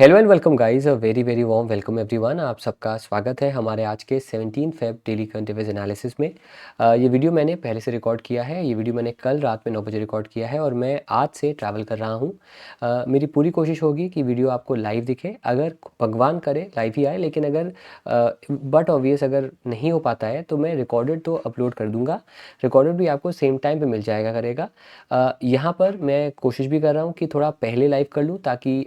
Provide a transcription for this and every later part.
Hello and welcome guys, a very very warm welcome everyone. आप सबका स्वागत है हमारे आज के 17 Feb daily current affairs analysis में। ये वीडियो मैंने पहले से रिकॉर्ड किया है। ये वीडियो मैंने कल रात में 9 बजे रिकॉर्ड किया है और मैं आज से ट्रैवल कर रहा हूँ। मेरी पूरी कोशिश होगी कि वीडियो आपको लाइव दिखे, अगर भगवान करे लाइव ही आए, लेकिन अगर बट ऑब्वियस अगर नहीं हो पाता है तो मैं रिकॉर्डेड तो अपलोड कर दूँगा। रिकॉर्डेड भी आपको सेम टाइम पे मिल जाएगा करेगा। यहाँ पर मैं कोशिश भी कर रहा हूँ कि थोड़ा पहले लाइव कर लूँ, ताकि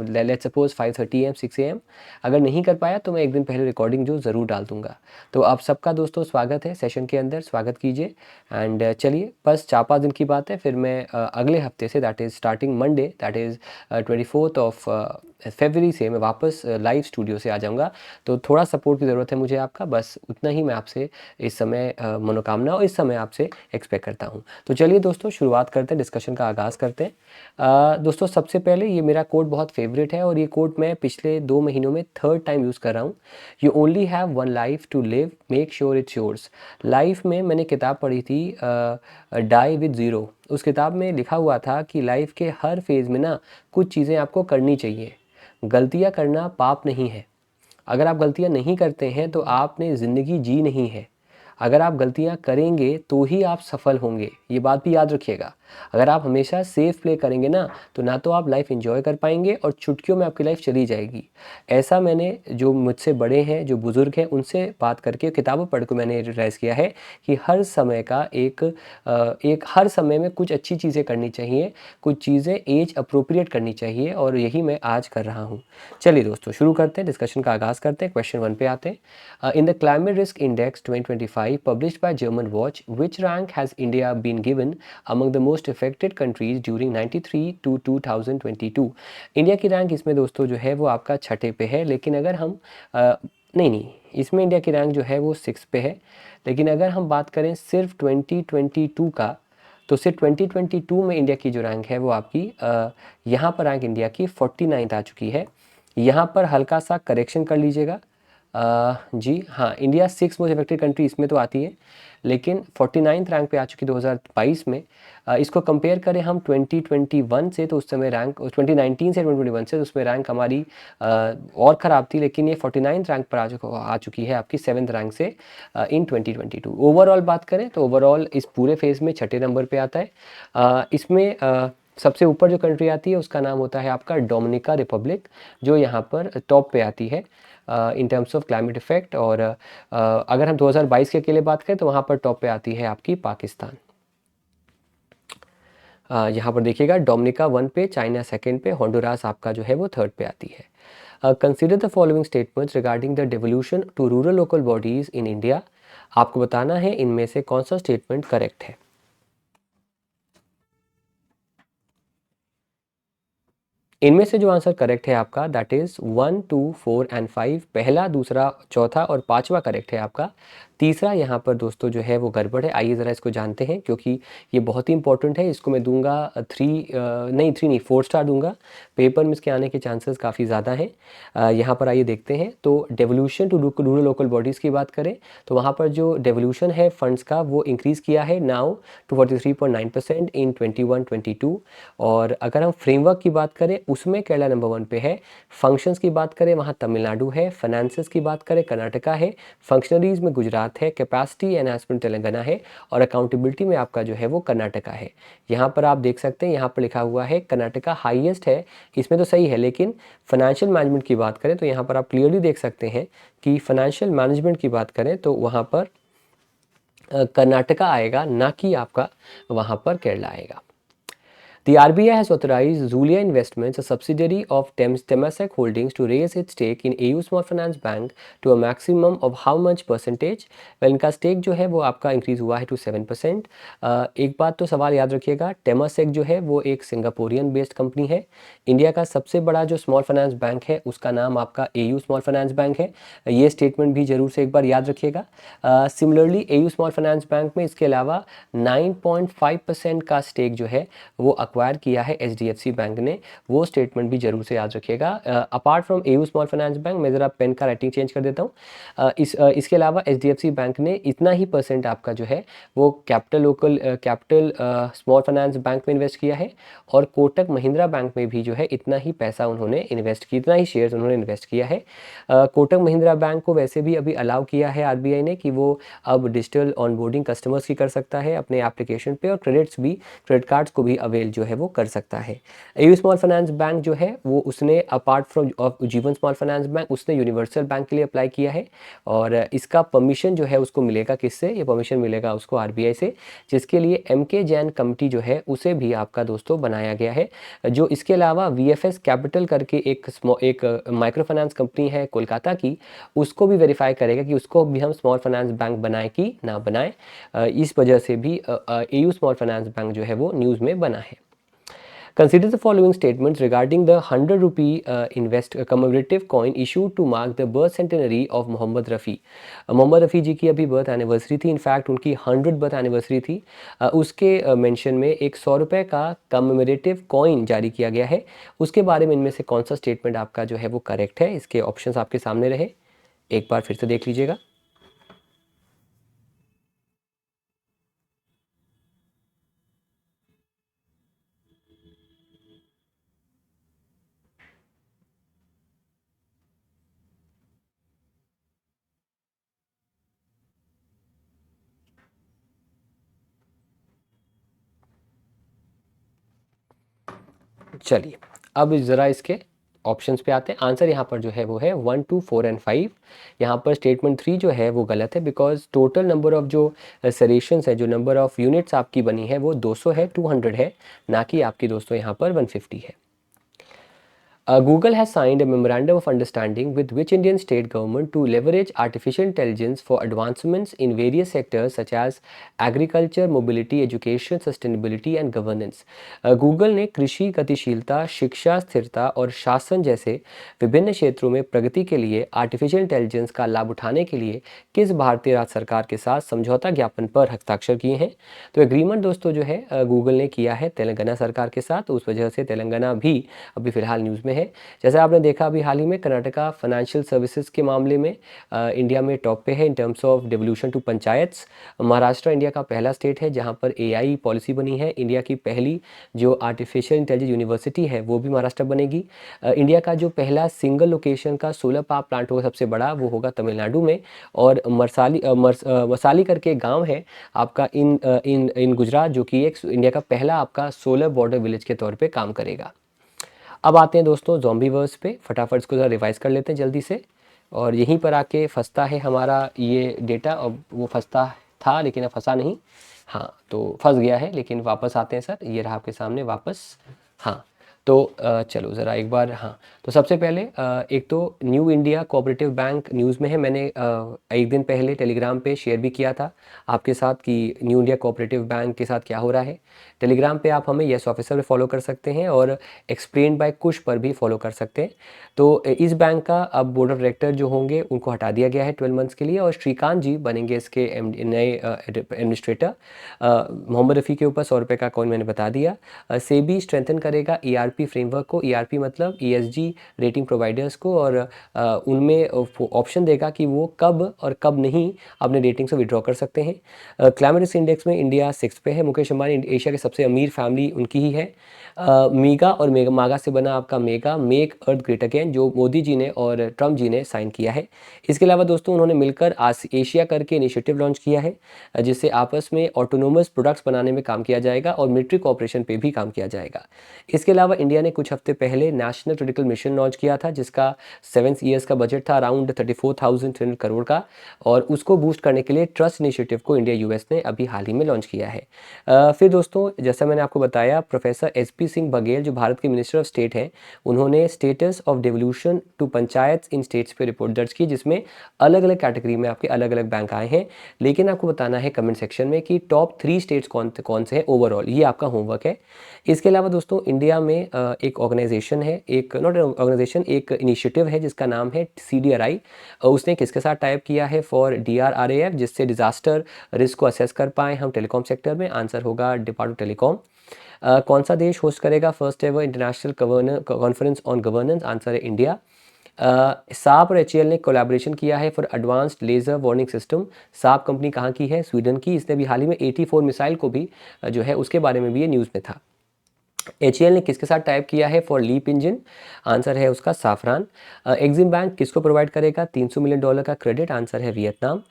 लेट्स सपोज 5:30 AM 6 AM अगर नहीं कर पाया तो मैं एक दिन पहले रिकॉर्डिंग जो ज़रूर डाल दूँगा। तो आप सबका दोस्तों स्वागत है सेशन के अंदर, स्वागत कीजिए। एंड चलिए, बस 4-5 दिन की बात है, फिर मैं अगले हफ्ते say that is starting Monday that is 24th of February से मैं वापस लाइव स्टूडियो से आ जाऊँगा। तो थोड़ा सपोर्ट की ज़रूरत है मुझे आपका, बस उतना ही मैं आपसे इस समय मनोकामना और इस समय आपसे एक्सपेक्ट करता हूँ। तो चलिए दोस्तों, शुरुआत करते हैं, डिस्कशन का आगाज़ करते हैं। दोस्तों सबसे पहले ये मेरा कोट बहुत फेवरेट है और ये कोट मैं पिछले 2 महीनों में थर्ड टाइम यूज़ कर रहा हूँ। You only have one life to live, make sure it's yours. लाइफ में मैंने किताब पढ़ी थी डाई विद ज़ीरो। उस किताब में लिखा हुआ था कि लाइफ के हर फेज़ में ना कुछ चीज़ें आपको करनी चाहिए। गलतियाँ करना पाप नहीं है। अगर आप गलतियाँ नहीं करते हैं तो आपने ज़िंदगी जी नहीं है। अगर आप गलतियाँ करेंगे तो ही आप सफल होंगे, ये बात भी याद रखिएगा। अगर आप हमेशा सेफ प्ले करेंगे ना तो आप लाइफ एंजॉय कर पाएंगे और चुटकियों में आपकी लाइफ चली जाएगी। ऐसा मैंने जो मुझसे बड़े हैं, जो बुज़ुर्ग हैं, उनसे बात करके, किताबें पढ़ के मैंने रियलाइज़ किया है कि हर समय का हर समय में कुछ अच्छी चीज़ें करनी चाहिए, कुछ चीज़ें एज अप्रोप्रिएट करनी चाहिए, और यही मैं आज कर रहा हूँ। चलिए दोस्तों, शुरू करते हैं, डिस्कशन का आगाज़ करते हैं। क्वेश्चन 1 पे आते हैं। In the climate risk index 2025 published by German Watch, which rank has India been given among the most affected countries during 93 to 2022? India की रैंक इसमें दोस्तों जो है वो आपका छठे पे है, लेकिन अगर हम नहीं, इसमें इंडिया की रैंक जो है वो 6 पे है। लेकिन अगर हम बात करें सिर्फ 2022 का, तो सिर्फ 2022 में इंडिया की जो रैंक है वो आपकी यहाँ पर रैंक इंडिया की 49th आ चुकी है। यहाँ पर हल्का सा करेक्शन कर लीजिएगा। जी हाँ, इंडिया 6 मोस्ट अफेक्टेड कंट्री इसमें तो आती है, लेकिन 49th रैंक पे आ चुकी 2022 में। इसको कंपेयर करें हम 2021 से, तो उस समय रैंक 2019 से 2021 से, तो उसमें रैंक हमारी और ख़राब थी, लेकिन ये 49th रैंक पर आ चुकी है आपकी 7th रैंक से इन 2022। ओवरऑल बात करें तो ओवरऑल इस पूरे फेज़ में छठे नंबर पे आता है। इसमें सबसे ऊपर जो कंट्री आती है उसका नाम होता है आपका डोमिनिका रिपब्लिक, जो यहाँ पर टॉप पे आती है in terms of climate effect. और अगर हम 2022 के अकेले बात करें तो वहाँ पर टॉप पे आती है आपकी पाकिस्तान। यहाँ पर देखिएगा, डोमिनिका 1 पे, चाइना 2nd पे, होंडुरास आपका जो है वो 3rd पे आती है। Consider the following statements regarding the devolution to rural local bodies in India. आपको बताना है इनमें से कौन सा स्टेटमेंट करेक्ट है। इनमें से जो आंसर करेक्ट है आपका दैट इज़ 1, 2, 4 एंड 5। पहला, दूसरा, चौथा और पांचवा करेक्ट है आपका। तीसरा यहाँ पर दोस्तों जो है वो गड़बड़ है। आइए ज़रा इसको जानते हैं, क्योंकि ये बहुत ही इंपॉर्टेंट है। इसको मैं दूंगा 3 नहीं 4 स्टार दूंगा। पेपर में इसके आने के चांसेस काफ़ी ज़्यादा हैं। यहाँ पर आइए देखते हैं। तो devolution to rural local bodies की बात करें तो वहाँ पर जो डेवोल्यूशन है फंड्स का वो इंक्रीज़ किया है नाउ टू 43.9% इन 21-22। और अगर हम फ्रेमवर्क की बात करें उसमें केरला नंबर 1 पे है। फंक्शंस की बात करें वहाँ तमिलनाडु है। फाइनेंसेस की बात करें कर्नाटका है। फंक्शनरीज में गुजरात है। कैपेसिटी एनहांसमेंट तेलंगाना है। और अकाउंटेबिलिटी में आपका जो है वो कर्नाटका है। यहाँ पर आप देख सकते हैं, यहाँ पर लिखा हुआ है कर्नाटका हाईएस्ट है, इसमें तो सही है, लेकिन फाइनेंशियल मैनेजमेंट की बात करें तो यहाँ पर आप क्लियरली देख सकते हैं कि फाइनेंशियल मैनेजमेंट की बात करें तो वहाँ पर कर्नाटका आएगा, ना कि आपका वहाँ पर केरला आएगा। The RBI has authorized Zulia Investments, a subsidiary of Temasek Holdings, to raise its stake in AU Small Finance Bank to a maximum of how much percentage? Well, इनका स्टेक जो है वो आपका इंक्रीज़ हुआ है टू 7%। एक बात तो सवाल याद रखिएगा, टेमासेक जो है वो एक सिंगापुरियन बेस्ड कंपनी है। इंडिया का सबसे बड़ा जो स्मॉल फाइनेंस बैंक है उसका नाम आपका AU स्मॉल फाइनेंस बैंक है। ये स्टेटमेंट भी जरूर से एक बार याद रखिएगा। Similarly AU small finance bank में इसके अलावा 9.5% का स्टेक जो है वो एक्वायर किया है एचडीएफसी बैंक ने, वो स्टेटमेंट भी जरूर से याद रखिएगा। Apart from AU small finance bank, मैं ज़रा पेन का राइटिंग चेंज कर देता हूँ। इसके अलावा एचडीएफसी बैंक ने इतना ही परसेंट आपका जो है वो कैपिटल स्मॉल फाइनेंस बैंक में इन्वेस्ट किया है, और कोटक महिंद्रा बैंक में भी जो है इतना ही पैसा उन्होंने इन्वेस्ट किया, इतना ही शेयर्स उन्होंने इन्वेस्ट किया है। कोटक महिंद्रा बैंक को वैसे भी अभी अलाउ किया है आरबीआई ने कि वो अब डिजिटल ऑनबोर्डिंग कस्टमर्स की कर सकता है अपने एप्लीकेशन पे, और क्रेडिट कार्ड्स को भी अवेल जो है वो कर सकता है। एयू स्मॉल फाइनेंस बैंक जो है वो उसने अपार्ट फ्रॉम जीवन स्मॉल फाइनेंस बैंक, उसने यूनिवर्सल बैंक के लिए अप्लाई किया है, और इसका परमिशन जो है उसको मिलेगा किससे? ये परमिशन मिलेगा उसको आरबीआई से, जिसके लिए एमके जैन कमेटी जो है उसे भी आपका दोस्तों बनाया गया है। जो इसके अलावा वीएफएस कैपिटल करके एक माइक्रो फाइनेंस कंपनी है कोलकाता की, उसको भी वेरीफाई करेगा कि उसको भी हम स्मॉल फाइनेंस बैंक बनाए कि ना बनाए। इस वजह से भी एयू स्मॉल फाइनेंस बैंक जो है वो न्यूज़ में बना है। Consider the following statements regarding the 100 rupee commemorative coin issued to mark the birth centenary of Mohammad Rafi. Mohammad Rafi जी की अभी बर्थ एनिवर्सरी थी, इनफैक्ट उनकी 100 बर्थ एनिवर्सरी थी। उसके मेंशन में एक 100 रुपये का कमेमोरेटिव कॉइन जारी किया गया है। उसके बारे में इनमें से कौन सा स्टेटमेंट आपका जो है वो करेक्ट है? इसके ऑप्शंस आपके सामने रहे, एक बार फिर से देख लीजिएगा। चलिए, अब ज़रा इसके ऑप्शंस पे आते हैं। आंसर यहाँ पर जो है वो है 1, 2, 4 एंड 5। यहाँ पर स्टेटमेंट 3 जो है वो गलत है, बिकॉज टोटल नंबर ऑफ जो सरेशंस है, जो नंबर ऑफ यूनिट्स आपकी बनी है वो 200 है, 200 है, ना कि आपकी दोस्तों यहाँ पर 150 है। Google has signed a memorandum of understanding with which Indian state government to leverage artificial intelligence for advancements in various sectors such as agriculture, mobility, education, sustainability and governance. Google ने कृषि गतिशीलता, शिक्षा स्थिरता और शासन जैसे विभिन्न क्षेत्रों में प्रगति के लिए आर्टिफिशियल इंटेलिजेंस का लाभ उठाने के लिए किस भारतीय राज्य सरकार के साथ समझौता ज्ञापन पर हस्ताक्षर किए हैं? तो एग्रीमेंट दोस्तों जो है गूगल ने किया है तेलंगाना सरकार के साथ, उस वजह से तेलंगाना भी अभी फिलहाल न्यूज़ में है। जैसे आपने देखा अभी हाल ही में कर्नाटका फाइनेंशियल सर्विसेज के मामले में इंडिया में टॉप पे है in terms of devolution to panchayats. Maharashtra India का पहला स्टेट है जहां पर एआई पॉलिसी बनी है। इंडिया की पहली जो आर्टिफिशियल इंटेलिजेंस यूनिवर्सिटी है वो भी महाराष्ट्र बनेगी। इंडिया का जो पहला सिंगल लोकेशन का सोलर पावर प्लांट होगा सबसे बड़ा, वो होगा तमिलनाडु में। और मसाली करके गाँव है आपका इन गुजरात, जो कि एक इंडिया का पहला आपका सोलर बॉर्डर विलेज के तौर पे काम करेगा। अब आते हैं दोस्तों ज़ॉम्बीवर्स पे, फटाफट इसको ज़रा रिवाइज कर लेते हैं जल्दी से। और यहीं पर आके फंसता है हमारा ये डेटा, और वो फंसता था लेकिन अब फंसा नहीं। हाँ, तो फंस गया है, लेकिन वापस आते हैं सर, ये रहा आपके सामने वापस। हाँ, तो चलो ज़रा एक बार। हाँ, तो सबसे पहले एक तो new India cooperative bank news में है। मैंने एक दिन पहले टेलीग्राम पे शेयर भी किया था आपके साथ कि न्यू इंडिया कोऑपरेटिव बैंक के साथ क्या हो रहा है। टेलीग्राम पे आप हमें यस ऑफिसर पे फॉलो कर सकते हैं, और एक्सप्लेन बाय कुश पर भी फॉलो कर सकते हैं। तो इस बैंक का अब बोर्ड ऑफ डायरेक्टर जो होंगे उनको हटा दिया गया है 12 मंथ्स के लिए, और श्रीकांत जी बनेंगे इसके नए एडमिनिस्ट्रेटर। मोहम्मद रफ़ी के ऊपर 100 रुपये का कॉइन मैंने बता दिया। सेबी स्ट्रेंथन करेगा ईआरपी फ्रेमवर्क को। ईआरपी मतलब ईएसजी रेटिंग प्रोवाइडर्स को, और उनमें ऑप्शन देगा कि वो कब और कब नहीं अपने रेटिंग्स को विड्रॉ कर सकते हैं। क्लाइमेट रिस्क इंडेक्स में इंडिया 6 पे है। मुकेश अंबानी एशिया के सबसे अमीर फैमिली उनकी ही है। मीगा और मागा से बना आपका मेगा मेक अर्थ ग्रेट अगेन, जो मोदी जी ने और ट्रम्प जी ने साइन किया है। इसके अलावा दोस्तों उन्होंने मिलकर एशिया करके इनिशिएटिव लॉन्च किया है, जिससे आपस में ऑटोनोमस प्रोडक्ट्स बनाने में काम किया जाएगा और मिलिट्री कॉपरेशन पे भी काम किया जाएगा। इसके अलावा इंडिया ने कुछ हफ्ते पहले नेशनल क्रिटिकल मिशन लॉन्च किया था, जिसका 7 ईयर्स का बजट था अराउंड 34,300 करोड़ का, और उसको बूस्ट करने के लिए ट्रस्ट इनिशिएटिव को इंडिया यूएस ने अभी हाल ही में लॉन्च किया है। फिर दोस्तों जैसा मैंने आपको बताया, प्रोफेसर एसपी सिंह बघेल जो भारत के मिनिस्टर ऑफ स्टेट हैं, उन्होंने status of devolution to panchayat in states पे रिपोर्ट दर्ज की, जिसमें अलग अलग कैटेगरी में आपके अलग अलग बैंक आए हैं। लेकिन आपको बताना है कमेंट सेक्शन में कि टॉप 3 स्टेट्स कौन से हैं ओवरऑल, ये आपका होमवर्क है। इसके अलावा दोस्तों इंडिया में एक ऑर्गेनाइजेशन है, एक नॉट ऑर्गेनाइजेशन, एक इनिशिएटिव है जिसका नाम है CDRI। उसने किसके साथ टाइप किया है? फॉर DRRAF, जिससे डिज़ास्टर रिस्क को असेस कर पाएँ हम टेलीकॉम सेक्टर में। आंसर होगा डिपार्टमेंट टेलीकॉम। कौन सा देश होस्ट करेगा first ever international conference on governance? Answer है इंडिया। साप और HAL ने कोलैबोरेशन किया है for advanced laser warning system. SAP company कहाँ की है? स्वीडन की। इसने भी हाल ही में 84 मिसाइल को भी जो है उसके बारे में भी ये न्यूज़ में था। HAL ने किसके साथ टाइप किया है फॉर लीप इंजन? आंसर है उसका साफरान। एग्जिम बैंक किसको प्रोवाइड करेगा $300 मिलियन का क्रेडिट? आंसर है वियतनाम।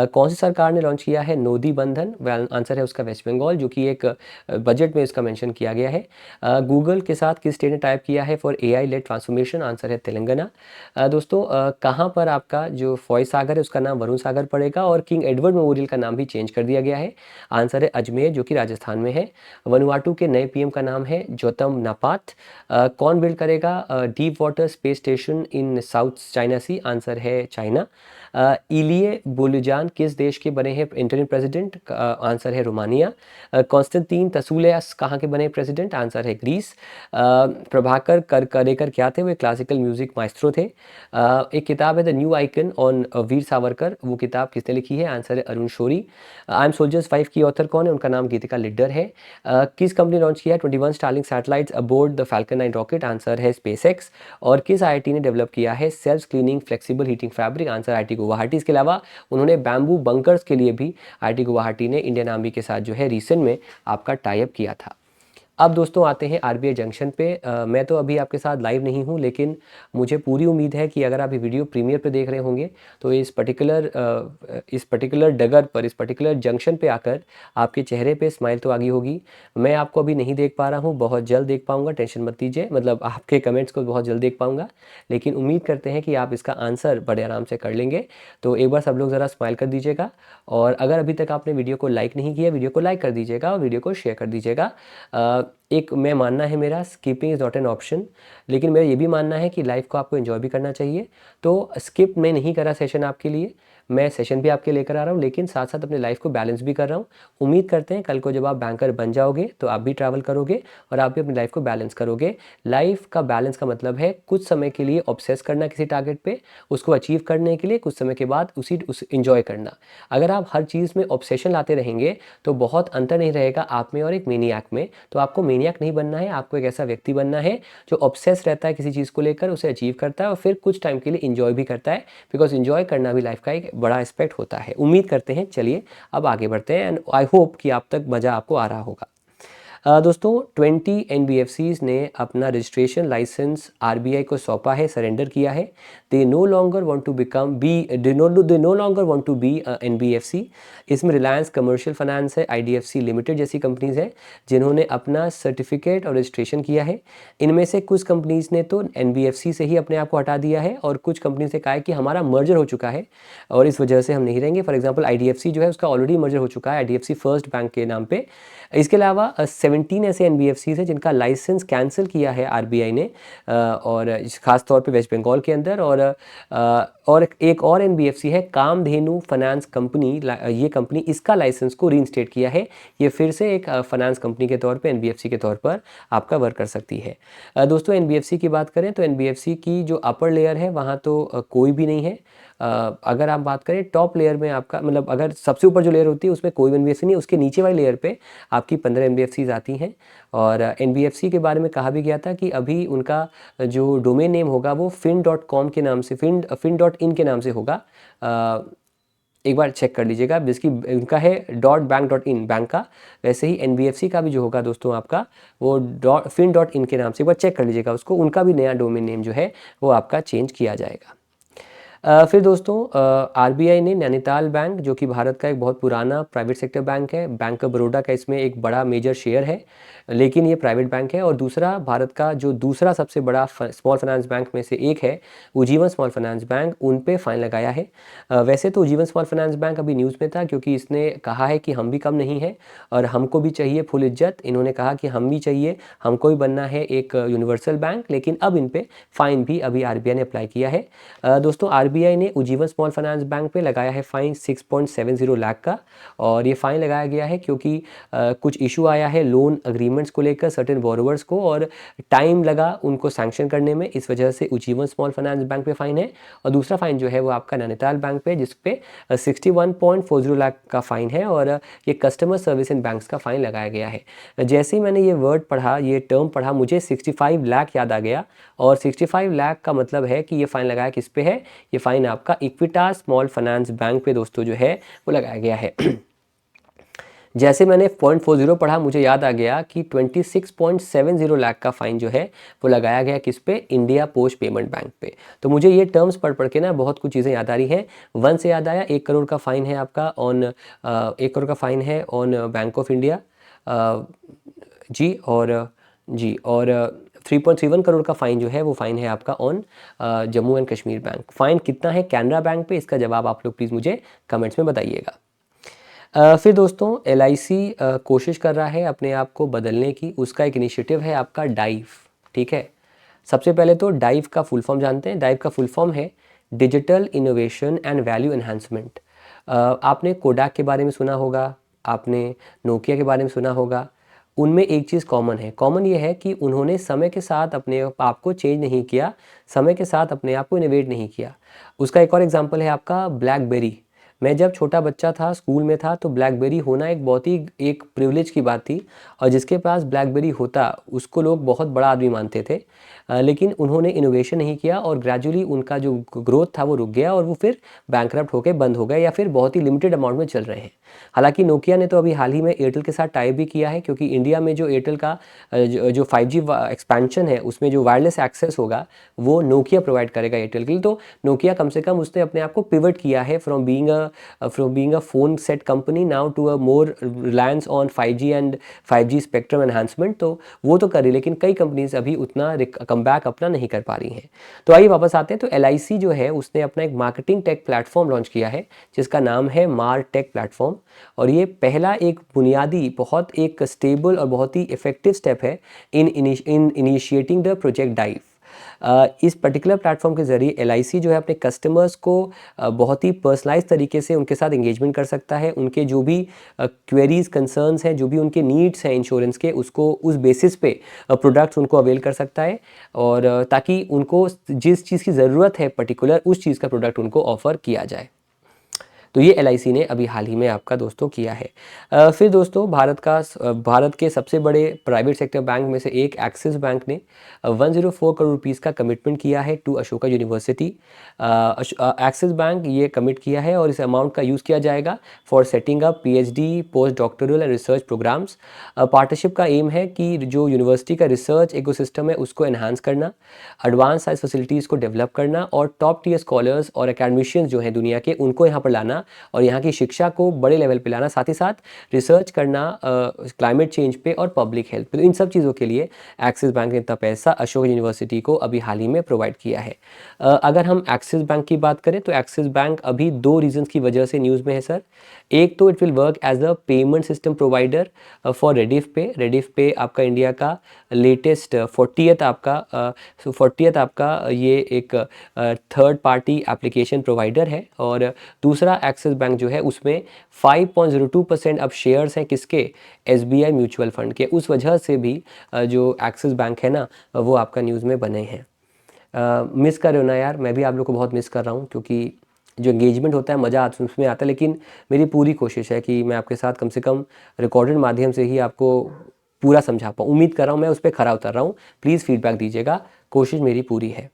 कौन सी सरकार ने लॉन्च किया है नोदी बंधन? आंसर है उसका वेस्ट बंगाल, जो कि एक बजट में इसका मेंशन किया गया है। गूगल के साथ किस स्टेट ने टाइप किया है for AI led transformation? Answer है तेलंगाना। दोस्तों कहाँ पर आपका जो फॉय सागर है उसका नाम वरुण सागर पड़ेगा और किंग एडवर्ड मेमोरियल का नाम भी चेंज कर दिया गया है? आंसर है अजमेर, जो कि राजस्थान में है। वनुआटू के नए PM का नाम है जोतम नापात। कौन बिल्ड करेगा deep water space station in south China sea? Answer है चाइना। इलिये बोलुजान किस देश के बने हैं इंटरिम प्रेसिडेंट? आंसर है रोमानिया। कॉन्स्टेंटीन तसूलियास कहाँ के बने प्रेसिडेंट? आंसर है ग्रीस। प्रभाकर करेकर क्या थे? वो क्लासिकल म्यूजिक माइस्ट्रो थे। एक किताब है the new icon on Veer Savarkar, वो किताब किसने लिखी है? आंसर है अरुण शोरी। आई एम सोल्जर्स 5 की ऑथर कौन है? उनका नाम गीतिका लिड्डर है। किस कंपनी लॉन्च किया है 21 Starlink satellites aboard the Falcon 9 rocket? Answer है स्पेसएक्स। और किस IIT ने डेवलप किया है self cleaning flexible heating fabric? Answer IIT Guwahati. इसके अलावा उन्होंने बैम्बू बंकर्स के लिए भी IIT गुवाहाटी ने इंडियन आर्मी के साथ जो है रिसेंट में आपका टाई अप किया था। अब दोस्तों आते हैं RBI जंक्शन पे। मैं तो अभी आपके साथ लाइव नहीं हूँ, लेकिन मुझे पूरी उम्मीद है कि अगर आप ये वीडियो प्रीमियर पे देख रहे होंगे तो इस पर्टिकुलर डगर पर, इस पर्टिकुलर जंक्शन पे आकर आपके चेहरे पे स्माइल तो आ गई होगी। मैं आपको अभी नहीं देख पा रहा हूँ, बहुत जल्द देख पाऊँगा, टेंशन मत लीजिए, मतलब आपके कमेंट्स को बहुत जल्द देख पाऊँगा। लेकिन उम्मीद करते हैं कि आप इसका आंसर बड़े आराम से कर लेंगे। तो एक बार सब लोग ज़रा स्माइल कर दीजिएगा, और अगर अभी तक आपने वीडियो को लाइक नहीं किया, वीडियो को लाइक कर दीजिएगा और वीडियो को शेयर कर दीजिएगा। एक मैं मानना है मेरा, skipping is not an option, लेकिन मेरा ये भी मानना है कि लाइफ को आपको एंजॉय भी करना चाहिए। तो स्किप मैं नहीं करा सेशन आपके लिए, मैं सेशन भी आपके लेकर आ रहा हूँ, लेकिन साथ साथ अपने लाइफ को बैलेंस भी कर रहा हूँ। उम्मीद करते हैं कल को जब आप बैंकर बन जाओगे तो आप भी ट्रैवल करोगे और आप भी अपनी लाइफ को बैलेंस करोगे। लाइफ का बैलेंस का मतलब है कुछ समय के लिए ऑब्सेस करना किसी टारगेट पे, उसको अचीव करने के लिए कुछ समय के बाद उस इंजॉय करना। अगर आप हर चीज़ में ऑब्सेशन लाते रहेंगे तो बहुत अंतर नहीं रहेगा आप में और एक मेनियाक में। तो आपको मेनियाक नहीं बनना है, आपको एक ऐसा व्यक्ति बनना है जो ऑब्सेस रहता है किसी चीज़ को लेकर, उसे अचीव करता है और फिर कुछ टाइम के लिए इंजॉय भी करता है, बिकॉज इंजॉय करना भी लाइफ का एक बड़ा एस्पेक्ट होता है। उम्मीद करते हैं, चलिए अब आगे बढ़ते हैं, एंड आई होप कि आप तक मज़ा आपको आ रहा होगा। दोस्तों 20 NBFCs ने अपना रजिस्ट्रेशन लाइसेंस RBI को सौंपा है, सरेंडर किया है। They no longer want to become they no longer want to be NBFC। इसमें रिलायंस कमर्शियल फाइनेंस है, IDFC लिमिटेड जैसी कंपनीज हैं जिन्होंने अपना सर्टिफिकेट और रजिस्ट्रेशन किया है। इनमें से कुछ कंपनीज ने तो NBFC से ही अपने आप को हटा दिया है और कुछ कंपनीज ने कहा है कि हमारा मर्जर हो चुका है और इस वजह से हम नहीं रहेंगे। फॉर एग्जाम्पल IDFC जो है उसका ऑलरेडी मर्जर हो चुका है IDFC फर्स्ट बैंक के नाम पे। इसके अलावा 17 ऐसे NBFCs हैं जिनका लाइसेंस कैंसिल किया है RBI ने, और ख़ास तौर पे वेस्ट बंगाल के अंदर। और एक और NBFC है कामधेनु फाइनेंस कंपनी, ये कंपनी इसका लाइसेंस को रीइंस्टेट किया है। ये फिर से एक फाइनेंस कंपनी के तौर पे NBFC के तौर पर आपका वर्क कर सकती है। दोस्तों NBFC की बात करें तो NBFC की जो अपर लेयर है वहाँ तो कोई भी नहीं है। अगर आप बात करें टॉप लेयर में आपका, मतलब अगर सबसे ऊपर जो लेयर होती है उसमें कोई NBFC नहीं, उसके नीचे वाली लेयर पे आपकी 15 NBFCs आती हैं। और NBFC के बारे में कहा भी गया था कि अभी उनका जो डोमेन नेम होगा वो fin.com के नाम से, fin.in के नाम से होगा। एक बार चेक कर लीजिएगा, जिसकी उनका है .bank.in बैंक का। वैसे ही NBFC का भी जो होगा दोस्तों आपका वो fin.in के नाम से, एक बार चेक कर लीजिएगा उसको, उनका भी नया डोमेन नेम जो है वो आपका चेंज किया जाएगा। फिर दोस्तों RBI ने नैनीताल बैंक, जो कि भारत का एक बहुत पुराना प्राइवेट सेक्टर बैंक है, बैंक ऑफ बड़ौदा का इसमें एक बड़ा मेजर शेयर है, लेकिन ये प्राइवेट बैंक है। और दूसरा भारत का जो दूसरा सबसे बड़ा स्मॉल फाइनेंस बैंक में से एक है उज्जीवन स्मॉल फाइनेंस बैंक, उन पे फाइन लगाया है। वैसे तो उज्जीवन स्मॉल फाइनेंस बैंक अभी न्यूज़ में था क्योंकि इसने कहा है कि हम भी कम नहीं है और हमको भी चाहिए फुल इज्जत। इन्होंने कहा कि हम भी चाहिए, हमको भी बनना है एक यूनिवर्सल बैंक, लेकिन अब इन पे फाइन भी अभी RBI ने अप्लाई किया है। दोस्तों आरबीआई ने उज्जीवन स्मॉल फाइनेंस बैंक पे लगाया है फ़ाइन 6.70 लाख का, और ये फ़ाइन लगाया गया है क्योंकि कुछ इशू आया है लोन अग्रीमेंट्स को लेकर सर्टेन बोरोवर्स को, और टाइम लगा उनको सैंक्शन करने में, इस वजह से उज्जीवन स्मॉल फाइनेंस बैंक पे फ़ाइन है। और दूसरा फ़ाइन जो है वो आपका नैनीताल बैंक पे, जिस पे 61.40 लाख का फ़ाइन है, और ये कस्टमर सर्विस इन बैंक्स का फ़ाइन लगाया गया है। जैसे ही मैंने ये वर्ड पढ़ा, ये टर्म पढ़ा, मुझे 65 लाख याद आ गया, और 65 लाख का मतलब है कि ये फ़ाइन लगाया किस पे है, ये फ़ाइन आपका इक्विटास स्मॉल फाइनेंस बैंक पे दोस्तों जो है वो लगाया गया है। जैसे मैंने 0.40 पढ़ा, मुझे याद आ गया कि 26.70 लाख का फ़ाइन जो है वो लगाया गया किस पे, इंडिया पोस्ट पेमेंट बैंक पे। तो मुझे ये टर्म्स पढ़ पढ़ के ना बहुत कुछ चीज़ें याद आ रही हैं। 1 से याद आया 1 करोड़ का फ़ाइन है आपका ऑन 1 करोड़ का फ़ाइन है ऑन बैंक ऑफ इंडिया जी, और 3.31 करोड़ का फ़ाइन जो है वो फ़ाइन है आपका on Jammu and Kashmir bank. Fine कितना है कैनरा बैंक पे, इसका जवाब आप लोग प्लीज़ मुझे कमेंट्स में बताइएगा। फिर दोस्तों एलआईसी कोशिश कर रहा है अपने आप को बदलने की, उसका एक इनिशिएटिव है आपका डाइव, ठीक है। सबसे पहले तो डाइव का फुल फॉर्म जानते हैं। डाइव का फुल फॉर्म है digital innovation and value enhancement. आपने कोडाक के बारे में सुना होगा, आपने नोकिया के बारे में सुना होगा। उनमें एक चीज़ कॉमन है, कॉमन ये है कि उन्होंने समय के साथ अपने आप को चेंज नहीं किया, समय के साथ अपने आप को इनोवेट नहीं किया। उसका एक और एग्जांपल है आपका ब्लैकबेरी। मैं जब छोटा बच्चा था, स्कूल में था, तो ब्लैकबेरी होना एक बहुत ही एक प्रिविलेज की बात थी, और जिसके पास ब्लैकबेरी होता उसको लोग बहुत बड़ा आदमी मानते थे। लेकिन उन्होंने इनोवेशन नहीं किया, और ग्रेजुअली उनका जो ग्रोथ था वो रुक गया, और वो फिर बैंकरप्ट होकर बंद हो गए, या फिर बहुत ही लिमिटेड अमाउंट में चल रहे हैं। हालांकि नोकिया ने तो अभी हाल ही में एयरटेल के साथ टाई भी किया है, क्योंकि इंडिया में जो एयरटेल का जो 5G एक्सपेंशन है, उसमें जो वायरलेस एक्सेस होगा वो नोकिया प्रोवाइड करेगा एयरटेल के लिए। तो नोकिया कम से कम उसने अपने आप को पिवट किया है from being a phone set company now to a more reliance on 5G and 5G spectrum enhancement. तो वो तो करी, लेकिन कई कंपनीज अभी उतना कमबैक अपना नहीं कर पा रही हैं। तो आइए वापस आते हैं। तो एलआईसी जो है उसने अपना एक मार्केटिंग टेक प्लेटफॉर्म लॉन्च किया है, जिसका नाम है मार टेक प्लेटफॉर्म, और ये पहला एक बुनियादी बहुत एक स्टेबल और बहुत ही इफेक्टिव स्टेप है इन इनिशिएटिंग द प्रोजेक्ट डाइव। इस पर्टिकुलर प्लेटफॉर्म के ज़रिए एलआईसी जो है अपने कस्टमर्स को बहुत ही पर्सनलाइज तरीके से उनके साथ एंगेजमेंट कर सकता है। उनके जो भी क्वेरीज कंसर्न्स हैं, जो भी उनके नीड्स हैं इंश्योरेंस के, उसको उस बेसिस पे प्रोडक्ट्स उनको अवेल कर सकता है, और ताकि उनको जिस चीज़ की ज़रूरत है पर्टिकुलर, उस चीज़ का प्रोडक्ट उनको ऑफ़र किया जाए। तो ये एलआईसी ने अभी हाल ही में आपका दोस्तों किया है। फिर दोस्तों भारत के सबसे बड़े प्राइवेट सेक्टर बैंक में से एक एक्सिस बैंक ने 104 करोड़ रुपीज़ का कमिटमेंट किया है to Ashoka university. Axis bank ये कमिट किया है, और इस अमाउंट का यूज़ किया जाएगा for setting up PhD, post doctoral and research programmes. Partnership का एम है कि जो यूनिवर्सिटी का रिसर्च इकोसिस्टम है उसको एनहांस करना, एडवांस साइंस फैसिलिटीज़ को डेवलप करना, और टॉप टीयर स्कॉलर्स और एकेडमिशियंस जो हैं दुनिया के, उनको यहाँ पर लाना और यहाँ की शिक्षा को बड़े लेवल पे लाना, साथ ही साथ रिसर्च करना क्लाइमेट चेंज पे और पब्लिक हेल्थ पे। तो इन सब चीज़ों के लिए एक्सिस बैंक ने इतना पैसा अशोक यूनिवर्सिटी को अभी हाल ही में प्रोवाइड किया है। अगर हम एक्सिस बैंक की बात करें तो एक्सिस बैंक अभी 2 रीजंस की वजह से न्यूज़ में है सर। एक तो it will work as a payment system provider for Rediff pay आपका इंडिया का लेटेस्ट 40th आपका ये एक थर्ड पार्टी एप्लीकेशन प्रोवाइडर है। और दूसरा एक्सिस बैंक जो है उसमें 5.02% अब शेयर्स हैं किसके, एसबीआई म्यूचुअल फंड के। उस वजह से भी जो एक्सिस बैंक है ना वो आपका न्यूज़ में बने हैं। मिस कर रहे हो ना यार, मैं भी आप लोग को बहुत मिस कर रहा हूँ, क्योंकि जो एंगेजमेंट होता है मज़ा उसमें आता है, लेकिन मेरी पूरी कोशिश है कि मैं आपके साथ कम से कम रिकॉर्डेड माध्यम से ही आपको पूरा समझा पाऊँ। उम्मीद कर रहा हूँ मैं उस पर खरा उतर रहा हूँ। प्लीज़ फीडबैक दीजिएगा, कोशिश मेरी पूरी है।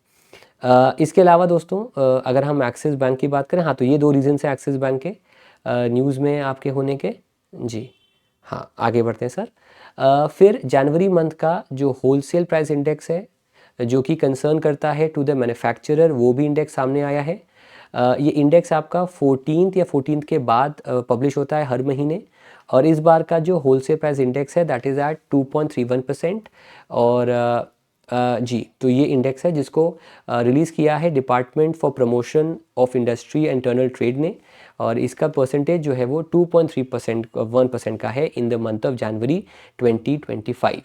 इसके अलावा दोस्तों अगर हम एक्सिस बैंक की बात करें, हाँ तो ये 2 रीज़न्स हैं एक्सिस बैंक के न्यूज़ में आपके होने के। जी हाँ, आगे बढ़ते हैं सर। फिर जनवरी मंथ का जो होलसेल प्राइस इंडेक्स है जो कि कंसर्न करता है टू द मैन्युफैक्चरर, वो भी इंडेक्स सामने आया है। ये इंडेक्स आपका 14th के बाद पब्लिश होता है हर महीने, और इस बार का जो होलसेल प्राइस इंडेक्स है दैट इज़ एट 2.31%। और जी तो ये इंडेक्स है जिसको रिलीज़ किया है department for promotion of industry and internal trade ने, और इसका परसेंटेज जो है वो 2.3% 1% का है in the month of January 2025।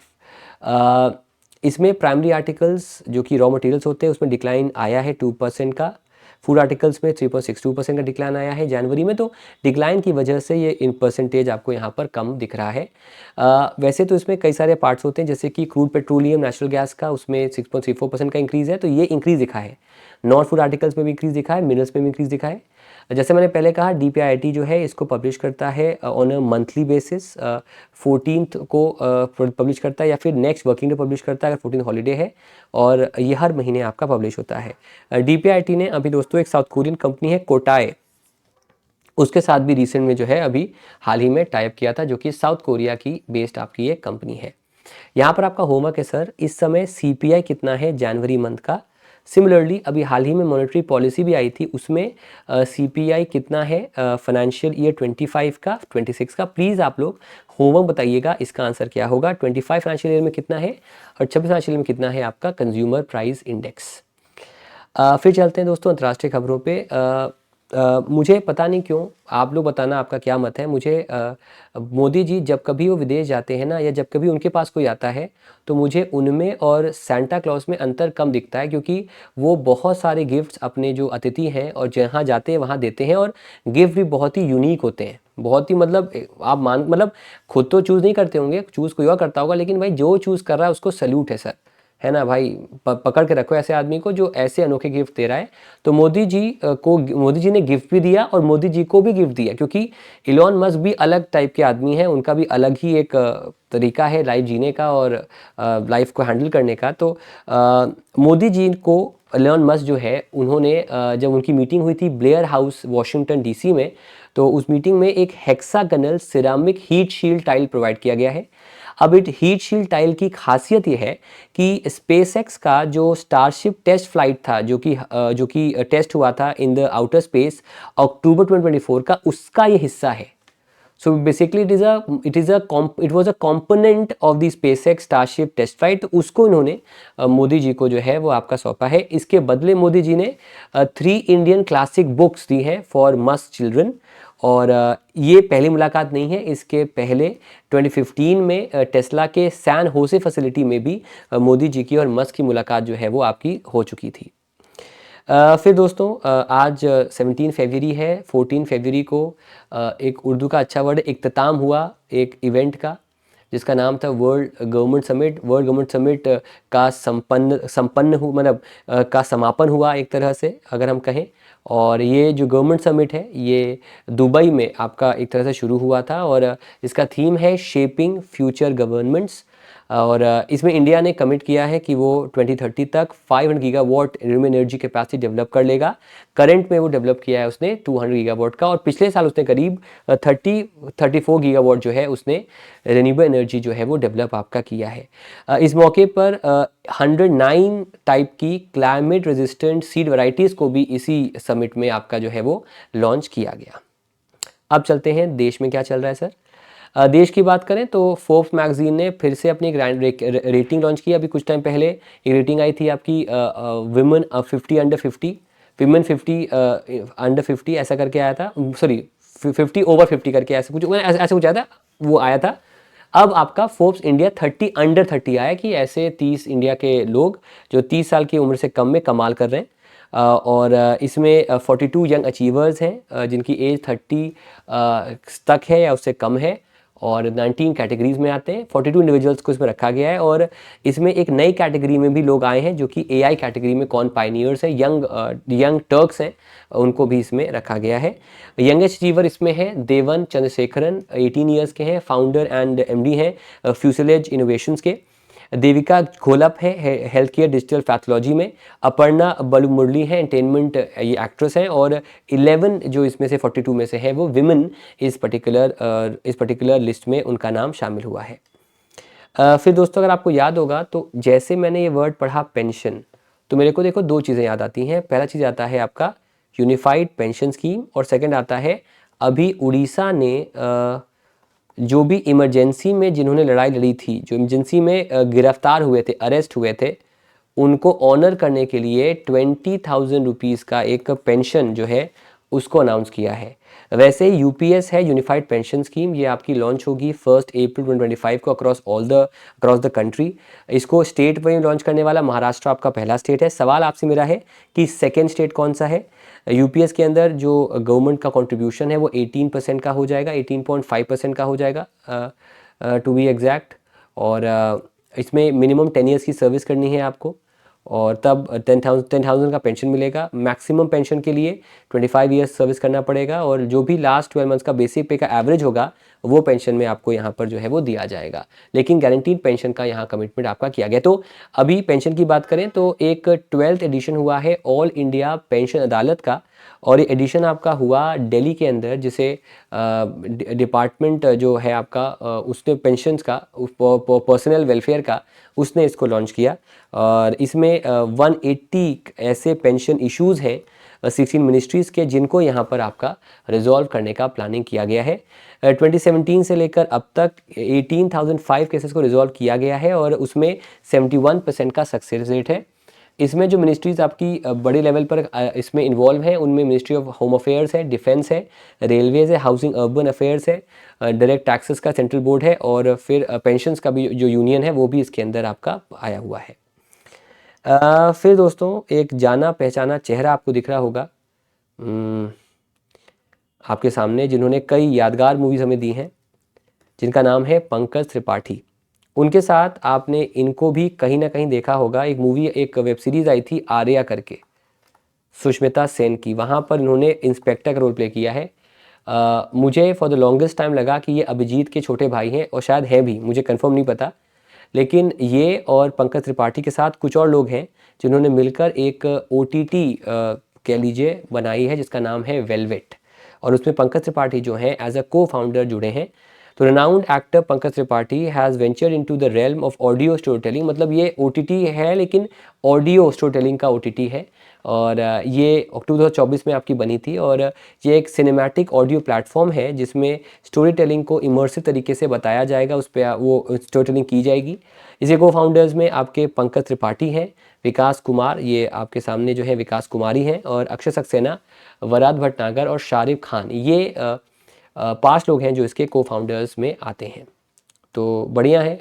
इसमें प्राइमरी आर्टिकल्स जो कि रॉ मटेरियल्स होते हैं उसमें डिक्लाइन आया है 2% का। फूड आर्टिकल्स में 3.62% का डिक्लाइन आया है जनवरी में, तो डिक्लाइन की वजह से ये इन परसेंटेज आपको यहाँ पर कम दिख रहा है। वैसे तो इसमें कई सारे पार्ट्स होते हैं, जैसे कि क्रूड पेट्रोलियम नेचुरल गैस का, उसमें 6.34% का इंक्रीज़ है, तो ये इंक्रीज़ दिखा है। नॉन फूड आर्टिकल्स में भी इंक्रीज़ दिखा है, मिनरल्स में भी इंक्रीज़ दिखा है। जैसे मैंने पहले कहा, DPIIT जो है इसको पब्लिश करता है on a monthly basis, 14th को पब्लिश करता है या फिर नेक्स्ट वर्किंग डे पब्लिश करता है अगर 14th हॉलीडे है, और ये हर महीने आपका पब्लिश होता है। DPIIT ने अभी दोस्तों एक साउथ कोरियन कंपनी है कोटाए, उसके साथ भी रिसेंट में जो है अभी हाल ही में टाइप किया था, जो कि साउथ कोरिया की बेस्ड आपकी ये कंपनी है। यहाँ पर आपका होमवर्क है सर, इस समय CPI कितना है जनवरी मंथ का। सिमिलरली अभी हाल ही में मॉनेटरी पॉलिसी भी आई थी, उसमें CPI कितना है फाइनेंशियल ईयर 25 का 26 का। प्लीज़ आप लोग होमवर्क बताइएगा इसका आंसर क्या होगा। 25 फाइनेंशियल ईयर में कितना है और 26 फाइनेंशियल ईयर में कितना है आपका कंज्यूमर प्राइस इंडेक्स। फिर चलते हैं दोस्तों अंतर्राष्ट्रीय खबरों पे। मुझे पता नहीं क्यों, आप लोग बताना आपका क्या मत है, मुझे मोदी जी जब कभी वो विदेश जाते हैं ना, या जब कभी उनके पास कोई आता है, तो मुझे उनमें और सेंटा क्लॉज में अंतर कम दिखता है, क्योंकि वो बहुत सारे गिफ्ट्स अपने जो अतिथि हैं और जहाँ जाते हैं वहाँ देते हैं, और गिफ्ट भी बहुत ही यूनिक होते हैं, बहुत ही मतलब आप मतलब खुद तो चूज़ नहीं करते होंगे, चूज़ कोई और करता होगा, लेकिन भाई जो चूज़ कर रहा है उसको सैल्यूट है सर, है ना भाई। पकड़ के रखो ऐसे आदमी को जो ऐसे अनोखे गिफ्ट दे रहा है। तो मोदी जी ने गिफ्ट भी दिया और मोदी जी को भी गिफ्ट दिया, क्योंकि इलॉन मस्क भी अलग टाइप के आदमी हैं, उनका भी अलग ही एक तरीका है लाइफ जीने का और लाइफ को हैंडल करने का। तो मोदी जी को इलॉन मस्क जो है, उन्होंने जब उनकी मीटिंग हुई थी ब्लेयर हाउस वाशिंगटन DC में, तो उस मीटिंग में एक hexagonal ceramic heat shield tile provide किया गया है। अब इट हीट शील्ड टाइल की खासियत ये है कि स्पेसएक्स का जो स्टारशिप टेस्ट फ्लाइट था, जो कि टेस्ट हुआ था in the outer space October 2024 का, उसका ये हिस्सा है। So basically it was a component of the SpaceX Starship test flight. तो उसको इन्होंने मोदी जी को जो है वो आपका सौंपा है। इसके बदले मोदी जी ने 3 इंडियन क्लासिक बुक्स दी हैं फॉर मस्क चिल्ड्रन, और ये पहली मुलाकात नहीं है, इसके पहले 2015 में टेस्ला के सैन होसे फैसिलिटी में भी मोदी जी की और मस्क की मुलाकात जो है वो आपकी हो चुकी थी। फिर दोस्तों आज 17 फरवरी है। 14 फरवरी को एक उर्दू का अच्छा वर्ड इख्तिताम हुआ एक इवेंट का, जिसका नाम था world government summit. World government summit का का समापन हुआ एक तरह से अगर हम कहें। और ये जो गवर्नमेंट समिट है ये दुबई में आपका एक तरह से शुरू हुआ था, और इसका थीम है शेपिंग फ्यूचर गवर्नमेंट्स। और इसमें इंडिया ने कमिट किया है कि वो 2030 तक 500 gigawatt renewable energy capacity develop कर लेगा। करंट में वो डेवलप किया है उसने 200 गीगावाट का, और पिछले साल उसने करीब 34 गीगावाट जो है उसने रिन्यूएबल एनर्जी जो है वो डेवलप आपका किया है। इस मौके पर 109 टाइप की क्लाइमेट रेजिस्टेंट सीड वैरायटीज़ को भी इसी समिट में आपका जो है वो लॉन्च किया गया। अब चलते हैं देश में क्या चल रहा है सर। देश की बात करें तो फोर्ब्स मैगजीन ने फिर से अपनी एक रेटिंग लॉन्च की। अभी कुछ टाइम पहले एक रेटिंग आई थी आपकी विमेन 50 अंडर 50, विमेन 50 अंडर 50 ऐसा करके आया था, सॉरी 50 ओवर 50 करके ऐसा कुछ आया था, वो आया था। अब आपका फोर्ब्स इंडिया 30 अंडर 30 आया कि ऐसे 30 इंडिया के लोग जो 30 साल की उम्र से कम में कमाल कर रहे हैं। और इसमें 42 यंग अचीवर्स हैं जिनकी एज 30 तक है या उससे कम है, और 19 कैटेगरीज में आते हैं। 42 इंडिविजुअल्स को इसमें रखा गया है, और इसमें एक नई कैटेगरी में भी लोग आए हैं जो कि AI कैटेगरी में कौन पायनियर्स है, यंग टर्क्स हैं, उनको भी इसमें रखा गया है। यंगेस्ट अचीवर इसमें है देवन चंद्रशेखरन, 18 ईयर्स के हैं, फाउंडर एंड MD हैं फ्यूचरलेज इनोवेशंस के। देविका घोलप है हेल्थ केयर डिजिटल पैथोलॉजी में। अपर्णा मुरली है एंटरटेनमेंट ये एक्ट्रेस हैं, और 11 जो इसमें से 42 में से है वो विमेन इस पर्टिकुलर लिस्ट में उनका नाम शामिल हुआ है। फिर दोस्तों अगर आपको याद होगा तो जैसे मैंने ये वर्ड पढ़ा पेंशन, तो मेरे को देखो 2 चीज़ें याद आती हैं। पहला चीज़ आता है आपका यूनिफाइड पेंशन स्कीम, और सेकंड आता है अभी उड़ीसा ने जो भी इमरजेंसी में जिन्होंने लड़ाई लड़ी थी, जो इमरजेंसी में गिरफ्तार हुए थे, अरेस्ट हुए थे, उनको ऑनर करने के लिए 20,000 रुपीज़ का एक पेंशन जो है उसको अनाउंस किया है। वैसे यूपीएस है, यूनिफाइड पेंशन स्कीम, ये आपकी लॉन्च होगी 1 अप्रैल 2025 को अक्रॉस द कंट्री। इसको स्टेट में लॉन्च करने वाला महाराष्ट्र आपका पहला स्टेट है। सवाल आपसे मेरा है कि सेकेंड स्टेट कौन सा है। यूपीएस के अंदर जो गवर्नमेंट का कंट्रीब्यूशन है वो 18% का हो जाएगा, 18.5% का हो जाएगा टू बी एग्जैक्ट। और इसमें मिनिमम 10 ईयर्स की सर्विस करनी है आपको, और तब 10,000 का पेंशन मिलेगा। मैक्सिमम पेंशन के लिए 25 ईयर्स सर्विस करना पड़ेगा, और जो भी लास्ट 12 मंथ्स का बेसिक पे का एवरेज होगा वो पेंशन में आपको यहाँ पर जो है वो दिया जाएगा। लेकिन गारंटीड पेंशन का यहाँ कमिटमेंट आपका किया गया। तो अभी पेंशन की बात करें तो एक 12th एडिशन हुआ है ऑल इंडिया पेंशन अदालत का, और ये एडिशन आपका हुआ दिल्ली के अंदर, जिसे डिपार्टमेंट जो है आपका उसने पेंशन्स का, पर्सनल वेलफेयर का, उसने इसको लॉन्च किया। और इसमें 180 ऐसे पेंशन इश्यूज़ हैं 16 मिनिस्ट्रीज़ के, जिनको यहाँ पर आपका रिजॉल्व करने का प्लानिंग किया गया है। 2017 से लेकर अब तक 18,005 केसेस को रिजॉल्व किया गया है, और उसमें 71% का सक्सेस रेट है। इसमें जो मिनिस्ट्रीज़ आपकी बड़े लेवल पर इसमें इन्वॉल्व हैं, उनमें मिनिस्ट्री ऑफ होम अफेयर्स है, डिफेंस है, रेलवेज़ है, हाउसिंग अर्बन अफेयर्स है, डायरेक्ट टैक्सेस का सेंट्रल बोर्ड है, और फिर पेंशन्स का भी जो यूनियन है वो भी इसके अंदर आपका आया हुआ है। फिर दोस्तों एक जाना पहचाना चेहरा आपको दिख रहा होगा आपके सामने, जिन्होंने कई यादगार मूवीज़ हमें दी हैं, जिनका नाम है पंकज त्रिपाठी। उनके साथ आपने इनको भी कहीं ना कहीं देखा होगा। एक मूवी, एक वेब सीरीज़ आई थी आर्या करके, सुष्मिता सेन की, वहाँ पर इन्होंने इंस्पेक्टर का रोल प्ले किया है। मुझे फॉर द लॉन्गेस्ट टाइम लगा कि ये अभिजीत के छोटे भाई हैं, और शायद हैं भी, मुझे कंफर्म नहीं पता। लेकिन ये और पंकज त्रिपाठी के साथ कुछ और लोग हैं जिन्होंने मिलकर एक OTT कह लीजिए बनाई है, जिसका नाम है वेलवेट, और उसमें पंकज त्रिपाठी जो हैं एज अ को फाउंडर जुड़े हैं। तो renowned actor Pankaj Tripathi has ventured into the realm of audio story telling, मतलब ये OTT है लेकिन ऑडियो स्टोरी टेलिंग का OTT है, और ये अक्टूबर 2024 में आपकी बनी थी। और ये एक सिनेमैटिक ऑडियो प्लेटफॉर्म है जिसमें स्टोरी टेलिंग को इमर्सिव तरीके से बताया जाएगा, उस पर वो स्टोरी टेलिंग की जाएगी। इसे को फाउंडर्स में आपके पंकज त्रिपाठी हैं, विकास कुमार, ये आपके सामने जो है विकास कुमारी हैं, और अक्षय सक्सेना, वराद भटनागर और शारिफ खान, ये 5 लोग हैं जो इसके को फाउंडर्स में आते हैं। तो बढ़िया है,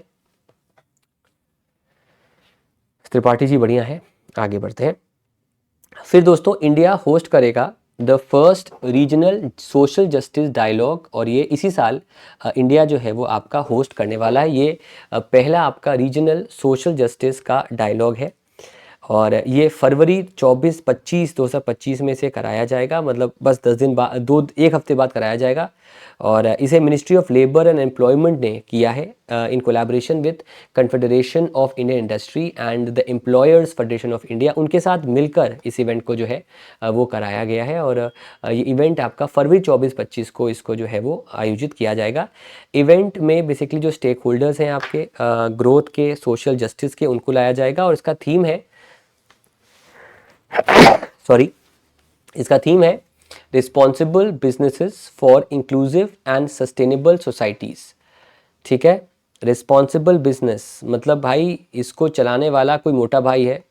त्रिपाठी जी बढ़िया है। आगे बढ़ते हैं। फिर दोस्तों इंडिया होस्ट करेगा the first regional social justice dialogue, और ये इसी साल इंडिया जो है वो आपका होस्ट करने वाला है। ये पहला आपका रीजनल सोशल जस्टिस का डायलॉग है, और ये फरवरी 24-25 2025 में से कराया जाएगा, मतलब बस 10 दिन बाद, एक हफ्ते बाद कराया जाएगा। और इसे ministry of labour and employment ने किया है in collaboration with confederation of Indian industry and the employers federation of India. उनके साथ मिलकर इस इवेंट को जो है वो कराया गया है, और ये इवेंट आपका फरवरी 24-25 को इसको जो है वो आयोजित किया जाएगा। इवेंट में बेसिकली जो स्टेक होल्डर्स हैं आपके ग्रोथ के, सोशल जस्टिस के, उनको लाया जाएगा, और इसका थीम है इसका थीम है responsible businesses for inclusive and sustainable societies. ठीक है, रिस्पॉन्सिबल बिजनेस मतलब भाई इसको चलाने वाला कोई मोटा भाई है,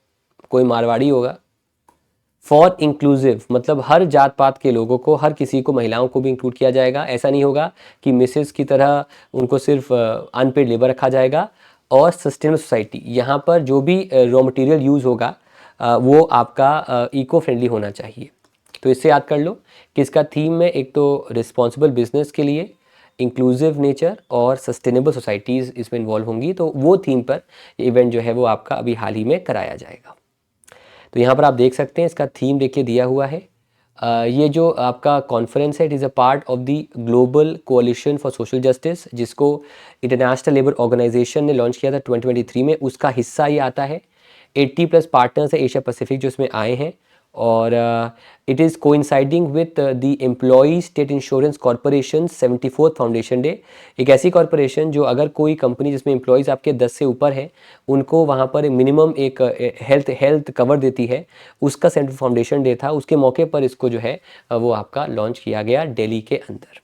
कोई मारवाड़ी होगा। फॉर इंक्लूसिव मतलब हर जात पात के लोगों को, हर किसी को, महिलाओं को भी इंक्लूड किया जाएगा। ऐसा नहीं होगा कि मिसेस की तरह उनको सिर्फ अनपेड लेबर रखा जाएगा। और सस्टेनेबल सोसाइटी, यहाँ पर जो भी रॉ मटेरियल यूज़ होगा वो आपका इको फ्रेंडली होना चाहिए। तो इससे याद कर लो कि इसका थीम में एक तो रिस्पॉन्सिबल बिजनेस के लिए, इंक्लूसिव नेचर और सस्टेनेबल सोसाइटीज़ इसमें इन्वॉल्व होंगी। तो वो थीम पर इवेंट जो है वो आपका अभी हाल ही में कराया जाएगा। तो यहाँ पर आप देख सकते हैं इसका थीम देखिए दिया हुआ है। ये जो आपका कॉन्फ्रेंस है, it is a part of the global कोalition for social justice, जिसको इंटरनेशनल लेबर ऑर्गेनाइजेशन ने लॉन्च किया था 2023 में। उसका हिस्सा ये आता है। 80+ पार्टनर्स है एशिया पैसिफिक जो इसमें आए हैं, और it is coinciding with the employee state insurance corporation 74th foundation day. एक ऐसी कॉरपोरेशन जो अगर कोई कंपनी जिसमें एम्प्लॉयज़ आपके 10 से ऊपर हैं, उनको वहाँ पर मिनिमम एक हेल्थ कवर देती है, उसका 74th फाउंडेशन डे था। उसके मौके पर इसको जो है वो आपका लॉन्च किया गया दिल्ली के अंदर।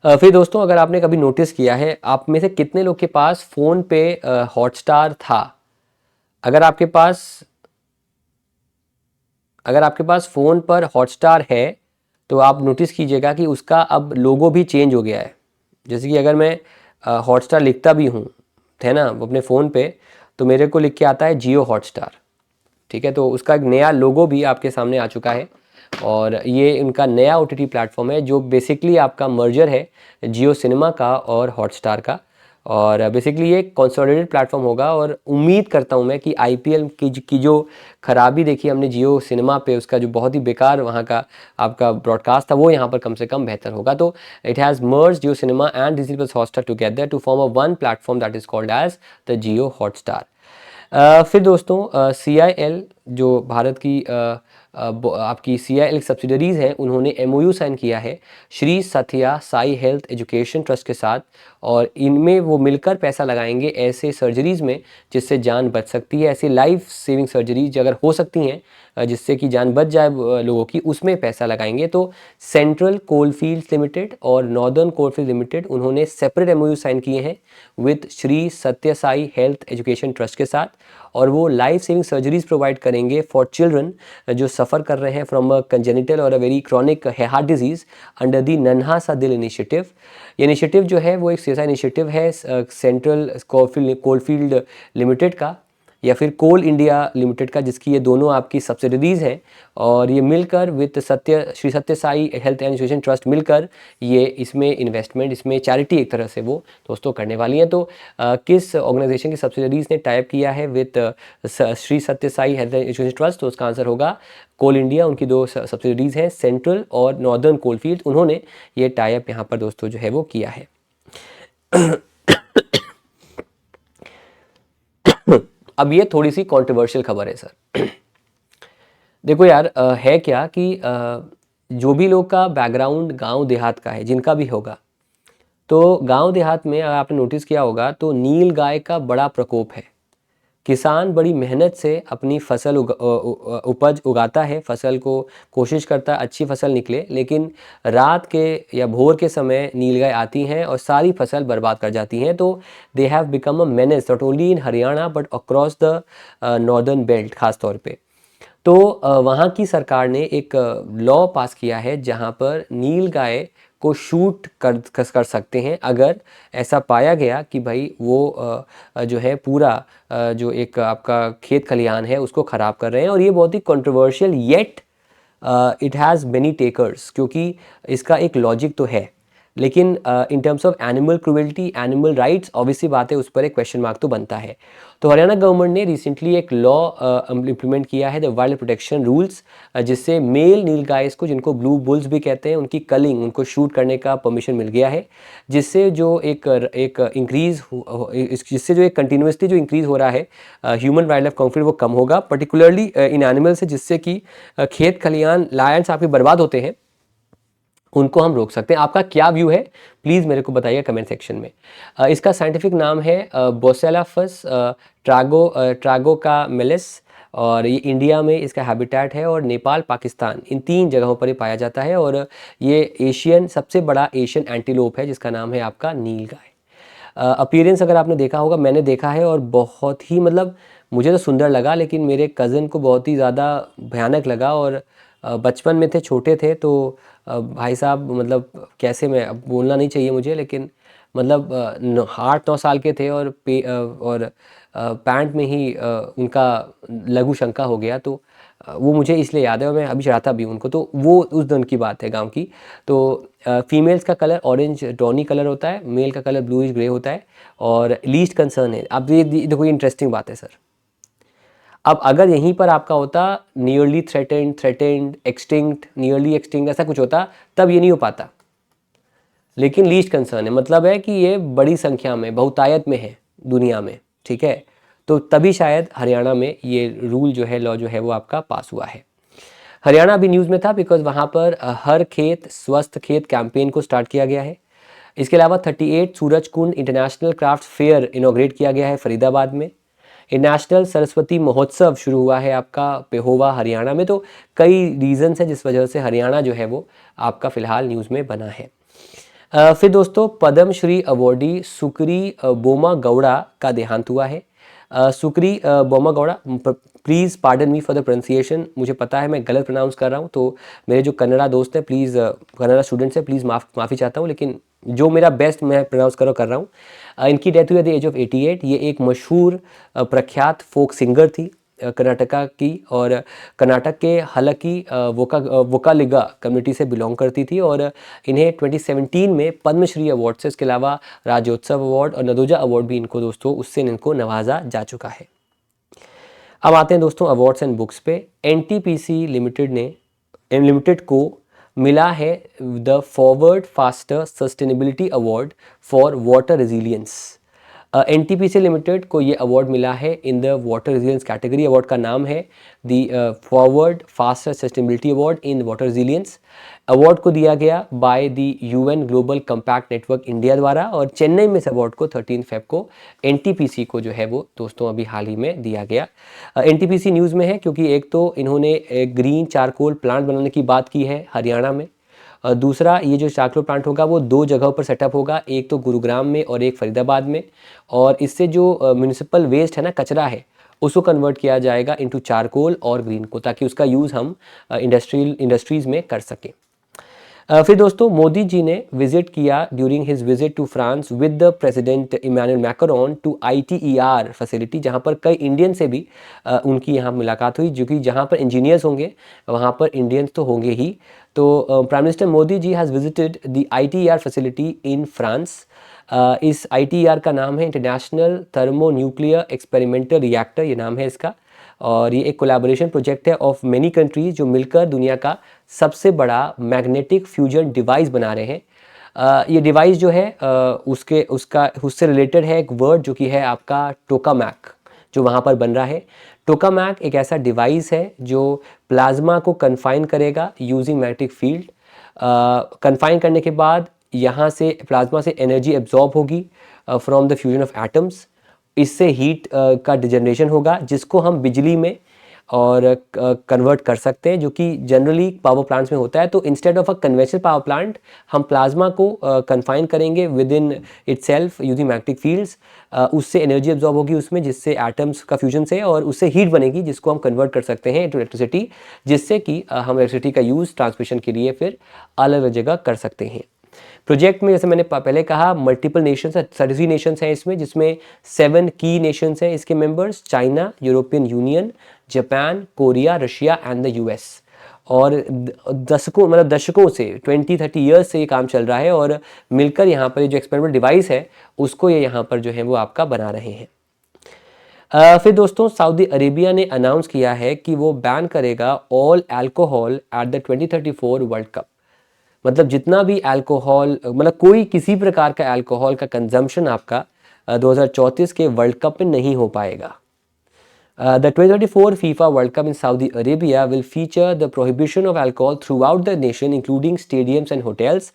फिर दोस्तों अगर आपने कभी नोटिस किया है, आप में से कितने लोग के पास फ़ोन पे हॉटस्टार था? अगर आपके पास अगर आपके पास फ़ोन पर हॉटस्टार है तो आप नोटिस कीजिएगा कि उसका अब लोगो भी चेंज हो गया है। जैसे कि अगर मैं हॉटस्टार लिखता भी हूँ, है ना, अपने फ़ोन पे, तो मेरे को लिख के आता है जियो हॉटस्टार, ठीक है। तो उसका एक नया लोगो भी आपके सामने आ चुका है और ये उनका नया ओटीटी प्लेटफॉर्म है जो बेसिकली आपका मर्जर है जियो सिनेमा का और हॉटस्टार का। और बेसिकली ये कंसोलिडेटेड प्लेटफॉर्म होगा और उम्मीद करता हूँ मैं कि आईपीएल की जो खराबी देखी हमने जियो सिनेमा पे, उसका जो बहुत ही बेकार वहाँ का आपका ब्रॉडकास्ट था, वो यहाँ पर कम से कम बेहतर होगा। तो it has merge Jio cinema and Disney plus Hotstar together to form a one platform that is called as the Jio Hotstar. फिर दोस्तों CIL जो भारत की आपकी CIL सब्सिडरीज़ हैं, उन्होंने MOU साइन किया है Shri Satya Sai health education trust के साथ और इनमें वो मिलकर पैसा लगाएंगे ऐसे सर्जरीज़ में जिससे जान बच सकती है। ऐसी लाइफ सेविंग सर्जरीज अगर हो सकती हैं जिससे कि जान बच जाए लोगों की, उसमें पैसा लगाएंगे। तो सेंट्रल कोलफील्ड्स लिमिटेड और नॉर्दर्न कोलफील्ड लिमिटेड उन्होंने सेपरेट MOU साइन किए हैं विद श्री सत्य साई हेल्थ एजुकेशन ट्रस्ट के साथ और वो लाइफ सेविंग सर्जरीज प्रोवाइड करेंगे फॉर चिल्ड्रन जो सफ़र कर रहे हैं फ्रॉम अ कंजेनिटल और a very chronic heart disease under the नन्हा सा दिल इनिशिएटिव। ये इनिशिएटिव जो है वो एक ऐसा इनिशिएटिव है सेंट्रल कोलफील्ड लिमिटेड का या फिर कोल इंडिया लिमिटेड का, जिसकी ये दोनों आपकी सब्सिडरीज़ हैं और ये मिलकर विद श्री सत्य Sai health and education trust मिलकर ये इसमें इन्वेस्टमेंट, इसमें चैरिटी एक तरह से वो दोस्तों करने वाली हैं। तो किस ऑर्गेनाइजेशन की सब्सिडरीज़ ने टाइप किया है विद श्री सत्य Sai health and education trust, तो उसका आंसर होगा कोल इंडिया। उनकी दो सब्सिडरीज़ हैं, सेंट्रल और नॉर्दर्न कोलफील्ड, उन्होंने ये टाइप यहाँ पर दोस्तों जो है वो किया है। अब ये थोड़ी सी कंट्रोवर्शियल खबर है सर। देखो यार, है क्या कि जो भी लोग का बैकग्राउंड गांव देहात का है, जिनका भी होगा, तो गांव देहात में अगर आपने नोटिस किया होगा तो नील गाय का बड़ा प्रकोप है। किसान बड़ी मेहनत से अपनी फसल उपज उगाता है, फसल को कोशिश करता है अच्छी फसल निकले, लेकिन रात के या भोर के समय नीलगाय आती हैं और सारी फसल बर्बाद कर जाती हैं। तो they have become a menace not only in Haryana but across the northern belt खास तौर पे। तो वहाँ की सरकार ने एक लॉ पास किया है जहाँ पर नीलगाय को शूट कर सकते हैं अगर ऐसा पाया गया कि भाई वो जो है पूरा जो एक आपका खेत खलिहान है उसको ख़राब कर रहे हैं। और ये बहुत ही controversial yet it has many takers, क्योंकि इसका एक लॉजिक तो है, लेकिन in terms of animal cruelty, animal rights, obviously बात है, उस पर एक क्वेश्चन मार्क तो बनता है। तो हरियाणा गवर्नमेंट ने रिसेंटली एक लॉ इम्प्लीमेंट किया है, द वाइल्ड प्रोटेक्शन रूल्स, जिससे मेल नीलगाइस को, जिनको ब्लू बुल्स भी कहते हैं, उनकी कलिंग, उनको शूट करने का परमिशन मिल गया है, जिससे जो एक इंक्रीज, जिससे जो एक कंटिन्यूसली जो इंक्रीज हो रहा है ह्यूमन वाइल्ड लाइफ कॉन्फ्लिक्ट वो कम होगा, पर्टिकुलरली इन एनिमल्स से, जिससे कि खेत खलिहान लायंस आपके बर्बाद होते हैं, उनको हम रोक सकते हैं। आपका क्या व्यू है प्लीज़ मेरे को बताइए कमेंट सेक्शन में। इसका साइंटिफिक नाम है बोसेलाफस ट्रागोका मेलिस और ये इंडिया में इसका हैबिटेट है और नेपाल, पाकिस्तान, इन 3 जगहों पर ये पाया जाता है और ये एशियन, सबसे बड़ा एशियन एंटीलोप है जिसका नाम है आपका नीलगाय। अपीयरेंस अगर आपने देखा होगा, मैंने देखा है और बहुत ही मतलब मुझे तो सुंदर लगा, लेकिन मेरे कज़न को बहुत ही ज़्यादा भयानक लगा। और बचपन में थे, छोटे थे, तो भाई साहब मतलब कैसे, मैं अब बोलना नहीं चाहिए मुझे, लेकिन मतलब 8-9 साल के थे और पैंट में ही उनका लघु शंका हो गया। तो वो मुझे इसलिए याद है और मैं अभी चढ़ाता भी हूँ उनको। तो वो उस दिन की बात है गांव की। तो फीमेल्स का कलर ऑरेंज टॉनी कलर होता है, मेल का कलर ब्लूइश ग्रे होता है और लीस्ट कंसर्न है। अब ये देखो, ये इंटरेस्टिंग बात है सर। अब अगर यहीं पर आपका होता nearly threatened, extinct, nearly extinct, ऐसा कुछ होता, तब ये नहीं हो पाता, लेकिन लीस्ट कंसर्न है, मतलब है कि ये बड़ी संख्या में, बहुतायत में है दुनिया में, ठीक है। तो तभी शायद हरियाणा में ये रूल जो है, लॉ जो है वो आपका पास हुआ है। हरियाणा अभी न्यूज़ में था बिकॉज वहाँ पर हर खेत स्वस्थ खेत कैंपेन को स्टार्ट किया गया है। इसके अलावा 38 Suraj Kund international craft fair इनोग्रेट किया गया है फरीदाबाद में। नेशनल सरस्वती महोत्सव शुरू हुआ है आपका पेहोवा हरियाणा में। तो कई रीजंस हैं जिस वजह से हरियाणा जो है वो आपका फिलहाल न्यूज़ में बना है। फिर दोस्तों, पद्म श्री अवॉर्डी सुकरी बोमा गौड़ा का देहांत हुआ है। Sukri Bommagowda, please pardon me for the pronunciation, मुझे पता है मैं गलत प्रोनाउंस कर रहा हूँ, तो मेरे जो कन्नड़ा दोस्त हैं प्लीज़, कन्नड़ा स्टूडेंट्स हैं प्लीज़ माफ़ी चाहता हूँ, लेकिन जो मेरा बेस्ट मैं प्रोनाउंस कर रहा हूँ। इनकी डेथ हुई एट द एज ऑफ 88। ये एक मशहूर प्रख्यात फोक सिंगर थी कर्नाटका की, और कर्नाटक के हलकी वोकालिगा कम्युनिटी से बिलोंग करती थी, और इन्हें 2017 में पद्मश्री अवार्ड से, इसके अलावा राज्योत्सव अवार्ड और नदोजा अवार्ड भी इनको दोस्तों उससे इनको नवाजा जा चुका है। अब आते हैं दोस्तों अवार्ड्स एंड बुक्स पे। एनटीपीसी लिमिटेड को मिला है the forward faster sustainability award for water resilience. NTPC limited को ये अवार्ड मिला है in the water resilience category. Award का नाम है the forward faster sustainability award in water resilience. Award को दिया गया by the UN global compact network India द्वारा, और चेन्नई में इस अवार्ड को 13 फेब को एनटीपीसी को जो है वो दोस्तों अभी हाल ही में दिया गया। एनटीपीसी न्यूज़ में है क्योंकि एक तो इन्होंने एक ग्रीन चारकोल प्लांट बनाने की बात की है हरियाणा में, दूसरा ये जो चारकोल प्लांट होगा वो 2 जगहों पर सेटअप होगा, एक तो गुरुग्राम में और एक फरीदाबाद में, और इससे जो म्यूनिसिपल वेस्ट है ना, कचरा है, उसको कन्वर्ट किया जाएगा इनटू चारकोल और ग्रीन को, ताकि उसका यूज़ हम इंडस्ट्रीज़ में कर सकें। फिर दोस्तों मोदी जी ने विजिट किया during his visit to France with the president Emmanuel Macron to ITER facility, जहां पर कई इंडियन से भी उनकी यहां मुलाकात हुई, जो कि जहां पर इंजीनियर्स होंगे वहां पर इंडियंस तो होंगे ही। तो prime minister Modi ji has visited the ITER facility in France. इस आईटीईआर का नाम है international thermo nuclear experimental reactor, ये नाम है इसका, और ये एक कोलैबोरेशन प्रोजेक्ट है ऑफ मेनी कंट्रीज जो मिलकर दुनिया का सबसे बड़ा मैग्नेटिक फ्यूजन डिवाइस बना रहे हैं। ये डिवाइस जो है उससे रिलेटेड है एक वर्ड जो कि है आपका टोकामैक, जो वहाँ पर बन रहा है। टोकामैक एक ऐसा डिवाइस है जो प्लाज्मा को कन्फाइन करेगा यूजिंग मैग्नेटिक फील्ड। कन्फाइन करने के बाद यहाँ से प्लाज्मा से एनर्जी एब्जॉर्ब होगी from the fusion of atoms. इससे हीट का जनरेशन होगा जिसको हम बिजली में और कन्वर्ट कर सकते हैं, जो कि जनरली पावर प्लांट्स में होता है। तो instead of a conventional power plant हम प्लाज्मा को कन्फाइन करेंगे with in itself using magnetic fields. उससे एनर्जी एब्जॉर्ब होगी उसमें, जिससे एटम्स का फ्यूजन से, और उससे हीट बनेगी जिसको हम कन्वर्ट कर सकते हैं इनटू इलेक्ट्रिसिटी, जिससे कि हम इलेक्ट्रिसिटी का यूज़ ट्रांसमिशन के लिए फिर अलग अलग जगह कर सकते हैं। प्रोजेक्ट में जैसे मैंने पहले कहा मल्टीपल नेशंस, 33 नेशंस हैं इसमें, जिसमें 7 की नेशंस हैं इसके members, China, European union, Japan, Korea, Russia and the US. और दशकों से 20-30 ईयर्स से ये काम चल रहा है, और मिलकर यहाँ पर जो एक्सपेरिमेंटल डिवाइस है उसको ये यहाँ पर जो है वो आपका बना रहे हैं। फिर दोस्तों सऊदी अरेबिया ने अनाउंस किया है कि वो बैन करेगा all alcohol at the 2034 world cup. मतलब जितना भी अल्कोहल, मतलब कोई किसी प्रकार का अल्कोहल का कंजम्पशन आपका 2034 के वर्ल्ड कप में नहीं हो पाएगा। The 2034 FIFA World Cup in Saudi Arabia will feature the prohibition of alcohol throughout the nation, including stadiums and hotels.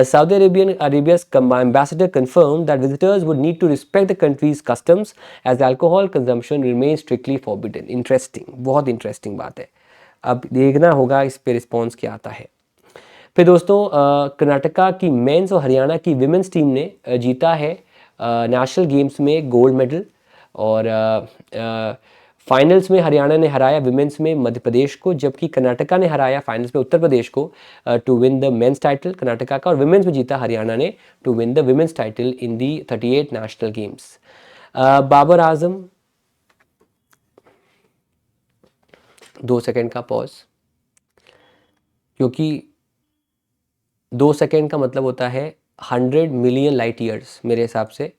Saudi Arabia's ambassador confirmed that visitors would need to respect the country's customs as alcohol consumption remains strictly forbidden. Interesting, बहुत interesting बात है। अब देखना होगा इस पे response क्या आता है। फिर दोस्तों कर्नाटका की मेंस और हरियाणा की विमेंस टीम ने जीता है नेशनल गेम्स में गोल्ड मेडल, और फाइनल्स में हरियाणा ने हराया विमेंस में मध्य प्रदेश को, जबकि कर्नाटका ने हराया फाइनल्स में उत्तर प्रदेश को to win the men's title Karnataka का, और विमेंस में जीता हरियाणा ने to win the women's title in the 38 national games. Babar Azam, 2 second का पॉज, क्योंकि 2 सेकेंड का मतलब होता है 100 मिलियन लाइट ईयर्स, मेरे हिसाब से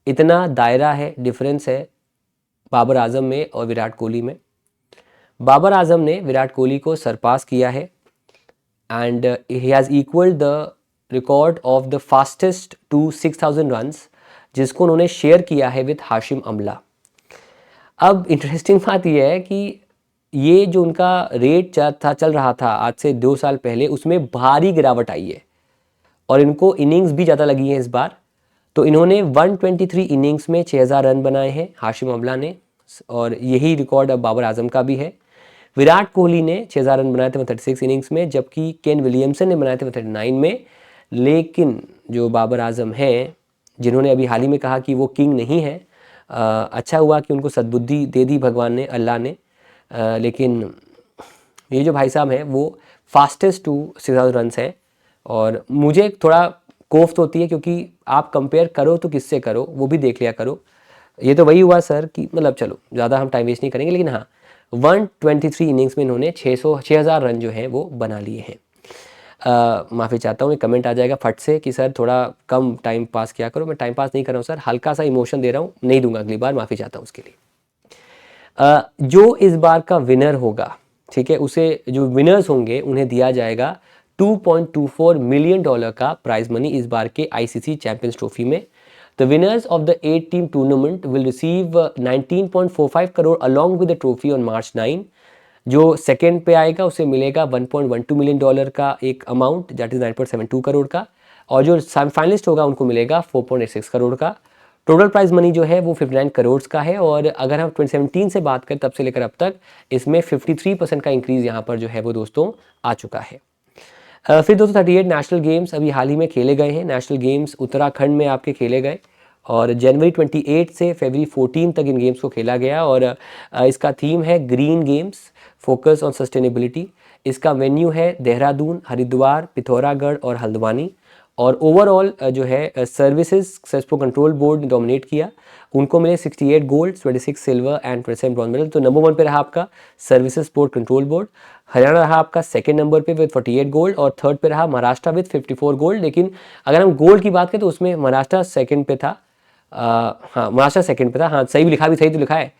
इतना दायरा है, डिफरेंस है बाबर आजम में और विराट कोहली में। बाबर आजम ने विराट कोहली को सरपास किया है, and he has equalled the record of the fastest to 6000 runs, जिसको उन्होंने शेयर किया है विद हाशिम अमला। अब इंटरेस्टिंग बात यह है कि ये जो उनका रेट चल रहा था आज से 2 साल पहले, उसमें भारी गिरावट आई है, और इनको इनिंग्स भी ज़्यादा लगी हैं इस बार। तो इन्होंने 123 इनिंग्स में 6000 रन बनाए हैं हाशिम अमला ने, और यही रिकॉर्ड अब बाबर आजम का भी है। विराट कोहली ने 6000 रन बनाए थे 136 इनिंग्स में, जबकि केन विलियमसन ने बनाए थे 139 में। लेकिन जो बाबर आजम हैं, जिन्होंने अभी हाल ही में कहा कि वो किंग नहीं है, अच्छा हुआ कि उनको सद्बुद्धि दे दी भगवान ने, अल्लाह ने। लेकिन ये जो भाई साहब हैं वो फास्टेस्ट टू 6000 रन्स हैं, और मुझे थोड़ा कोफ्त होती है क्योंकि आप कंपेयर करो तो किससे करो वो भी देख लिया करो। ये तो वही हुआ सर कि मतलब चलो ज़्यादा हम टाइम वेस्ट नहीं करेंगे, लेकिन हाँ 123 इनिंग्स में इन्होंने 6000 रन जो हैं वो बना लिए हैं। माफ़ी चाहता हूँ, कमेंट आ जाएगा फट से कि सर थोड़ा कम टाइम पास किया करो। मैं टाइम पास नहीं कर रहा हूँ सर, हल्का सा इमोशन दे रहा हूँ, नहीं दूंगा अगली बार, माफ़ी चाहता हूँ उसके लिए। जो इस बार का विनर होगा, ठीक है, उसे जो विनर्स होंगे उन्हें दिया जाएगा $2.24 मिलियन का प्राइज मनी इस बार के आईसीसी चैंपियंस ट्रॉफी में। The winners of the 8 team tournament will receive 19.45 crore along with the trophy on March 9। जो सेकेंड पे आएगा उसे मिलेगा $1.12 मिलियन का एक अमाउंट, दैट इज 9.72 करोड़ का, और जो फाइनलिस्ट होगा उनको मिलेगा 4.86 करोड़ का। टोटल प्राइज मनी जो है वो 59 करोड़ का है, और अगर हम 2017 से बात करें तब से लेकर अब तक इसमें 53% का इंक्रीज यहाँ पर जो है वो दोस्तों आ चुका है। फिर दोस्तों 38 नेशनल गेम्स अभी हाल ही में खेले गए हैं। नेशनल गेम्स उत्तराखंड में आपके खेले गए, और जनवरी 28 से फरवरी 14 तक इन गेम्स को खेला गया, और इसका थीम है green games focus on sustainability. इसका वेन्यू है देहरादून, हरिद्वार, पिथौरागढ़ और हल्द्वानी, और ओवरऑल जो है सर्विसेज सेस्पो कंट्रोल बोर्ड ने डोमिनेट किया। उनको मिले 68 gold, 26 silver and 27 bronze medal. तो नंबर 1 पे रहा आपका services sport control board. Haryana रहा आपका सेकंड नंबर पे विद 48 गोल्ड, और थर्ड पे रहा महाराष्ट्र विद 54 गोल्ड। लेकिन अगर हम गोल्ड की बात करें तो उसमें महाराष्ट्र सेकंड पे था। हाँ महाराष्ट्र सेकंड पे था, हाँ सही भी लिखा, भी सही तो लिखा है।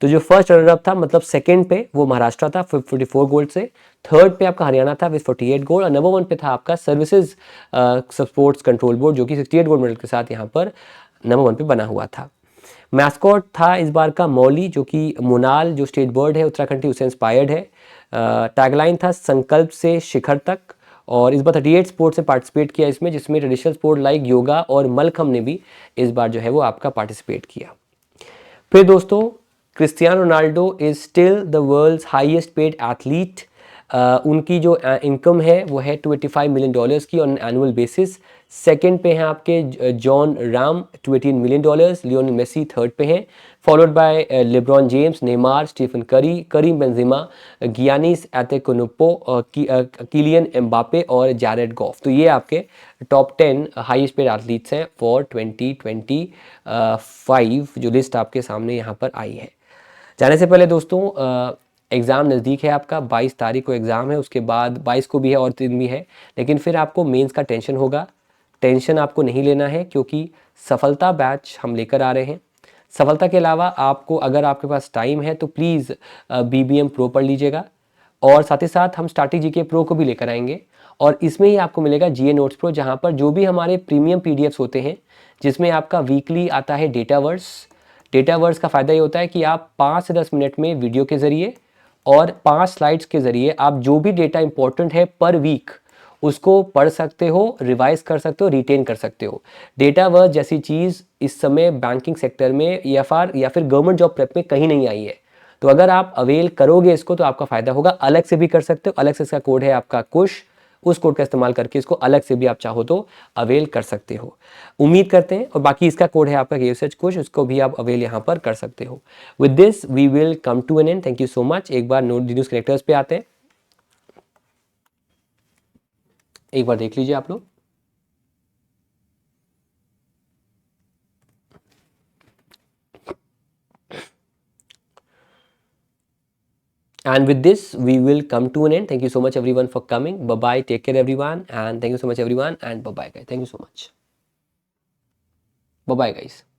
तो जो फर्स्ट रनर अप था मतलब सेकंड पे वो महाराष्ट्र था 44 गोल्ड से, थर्ड पे आपका हरियाणा था विद 48 गोल्ड, और नंबर 1 पे था आपका सर्विसेज स्पोर्ट्स कंट्रोल बोर्ड जो कि 68 गोल्ड मेडल के साथ यहाँ पर नंबर 1 पे बना हुआ था। मैस्कॉट था इस बार का मौली, जो कि मोनाल जो स्टेट बर्ड है उत्तराखंड की उससे इंस्पायर्ड है। टैगलाइन था संकल्प से शिखर तक, और इस बार 38 स्पोर्ट्स ने पार्टिसिपेट किया इसमें, जिसमें ट्रेडिशनल स्पोर्ट लाइक योगा और मलखम्ब ने भी इस बार जो है वो आपका पार्टिसिपेट किया। फिर दोस्तों Cristiano Ronaldo is still the world's highest paid athlete. उनकी जो इनकम है वो है $285 मिलियन की ऑन एनुअल बेसिस। सेकंड पे हैं आपके Jon Rahm 218 million, Lionel Messi third पे हैं, followed by LeBron James, Neymar, Stephen Curry, Karim Benzema, Giannis Antetokounmpo, Kylian Mbappe और जैरेड गॉफ। तो ये आपके टॉप 10 हाईएस्ट पेड एथलीट्स हैं फॉर 2025, जो लिस्ट आपके सामने यहाँ पर आई है। जाने से पहले दोस्तों एग्ज़ाम नज़दीक है आपका, 22 तारीख को एग्ज़ाम है, उसके बाद 22 को भी है और 3 भी है, लेकिन फिर आपको मेंस का टेंशन होगा। टेंशन आपको नहीं लेना है क्योंकि सफलता बैच हम लेकर आ रहे हैं। सफलता के अलावा आपको अगर आपके पास टाइम है तो प्लीज़ BBM प्रो पढ़ लीजिएगा, और साथ ही साथ हम स्टार्टिंग जीके प्रो को भी लेकर आएंगे, और इसमें ही आपको मिलेगा GA नोट्स प्रो, जहाँ पर जो भी हमारे प्रीमियम PDFs होते हैं जिसमें आपका वीकली आता है डेटावर्स। डेटावर्स का फ़ायदा ये होता है कि आप 5 से 10 मिनट में वीडियो के ज़रिए और 5 स्लाइड्स के ज़रिए आप जो भी डेटा इंपॉर्टेंट है पर वीक उसको पढ़ सकते हो, रिवाइज कर सकते हो, रिटेन कर सकते हो। डेटावर्स जैसी चीज़ इस समय बैंकिंग सेक्टर में या फिर गवर्नमेंट जॉब प्रेप में कहीं नहीं आई है। तो अगर आप अवेल करोगे इसको तो आपका फ़ायदा होगा। अलग से भी कर सकते हो, अलग से इसका कोड है आपका कुश, उस कोड का इस्तेमाल करके इसको अलग से भी आप चाहो तो अवेल कर सकते हो। उम्मीद करते हैं, और बाकी इसका कोड है आपका KUSH कुश, उसको भी आप अवेल यहाँ पर कर सकते हो। With this we will come to an end. Thank you so much. एक बार नोट न्यूज़ कनेक्टर्स पे आते हैं, एक बार देख लीजिए आप लोग। And with this, we will come to an end. Thank you so much everyone for coming. Bye-bye. Take care everyone. And thank you so much everyone. And bye-bye guys. Thank you so much. Bye-bye guys.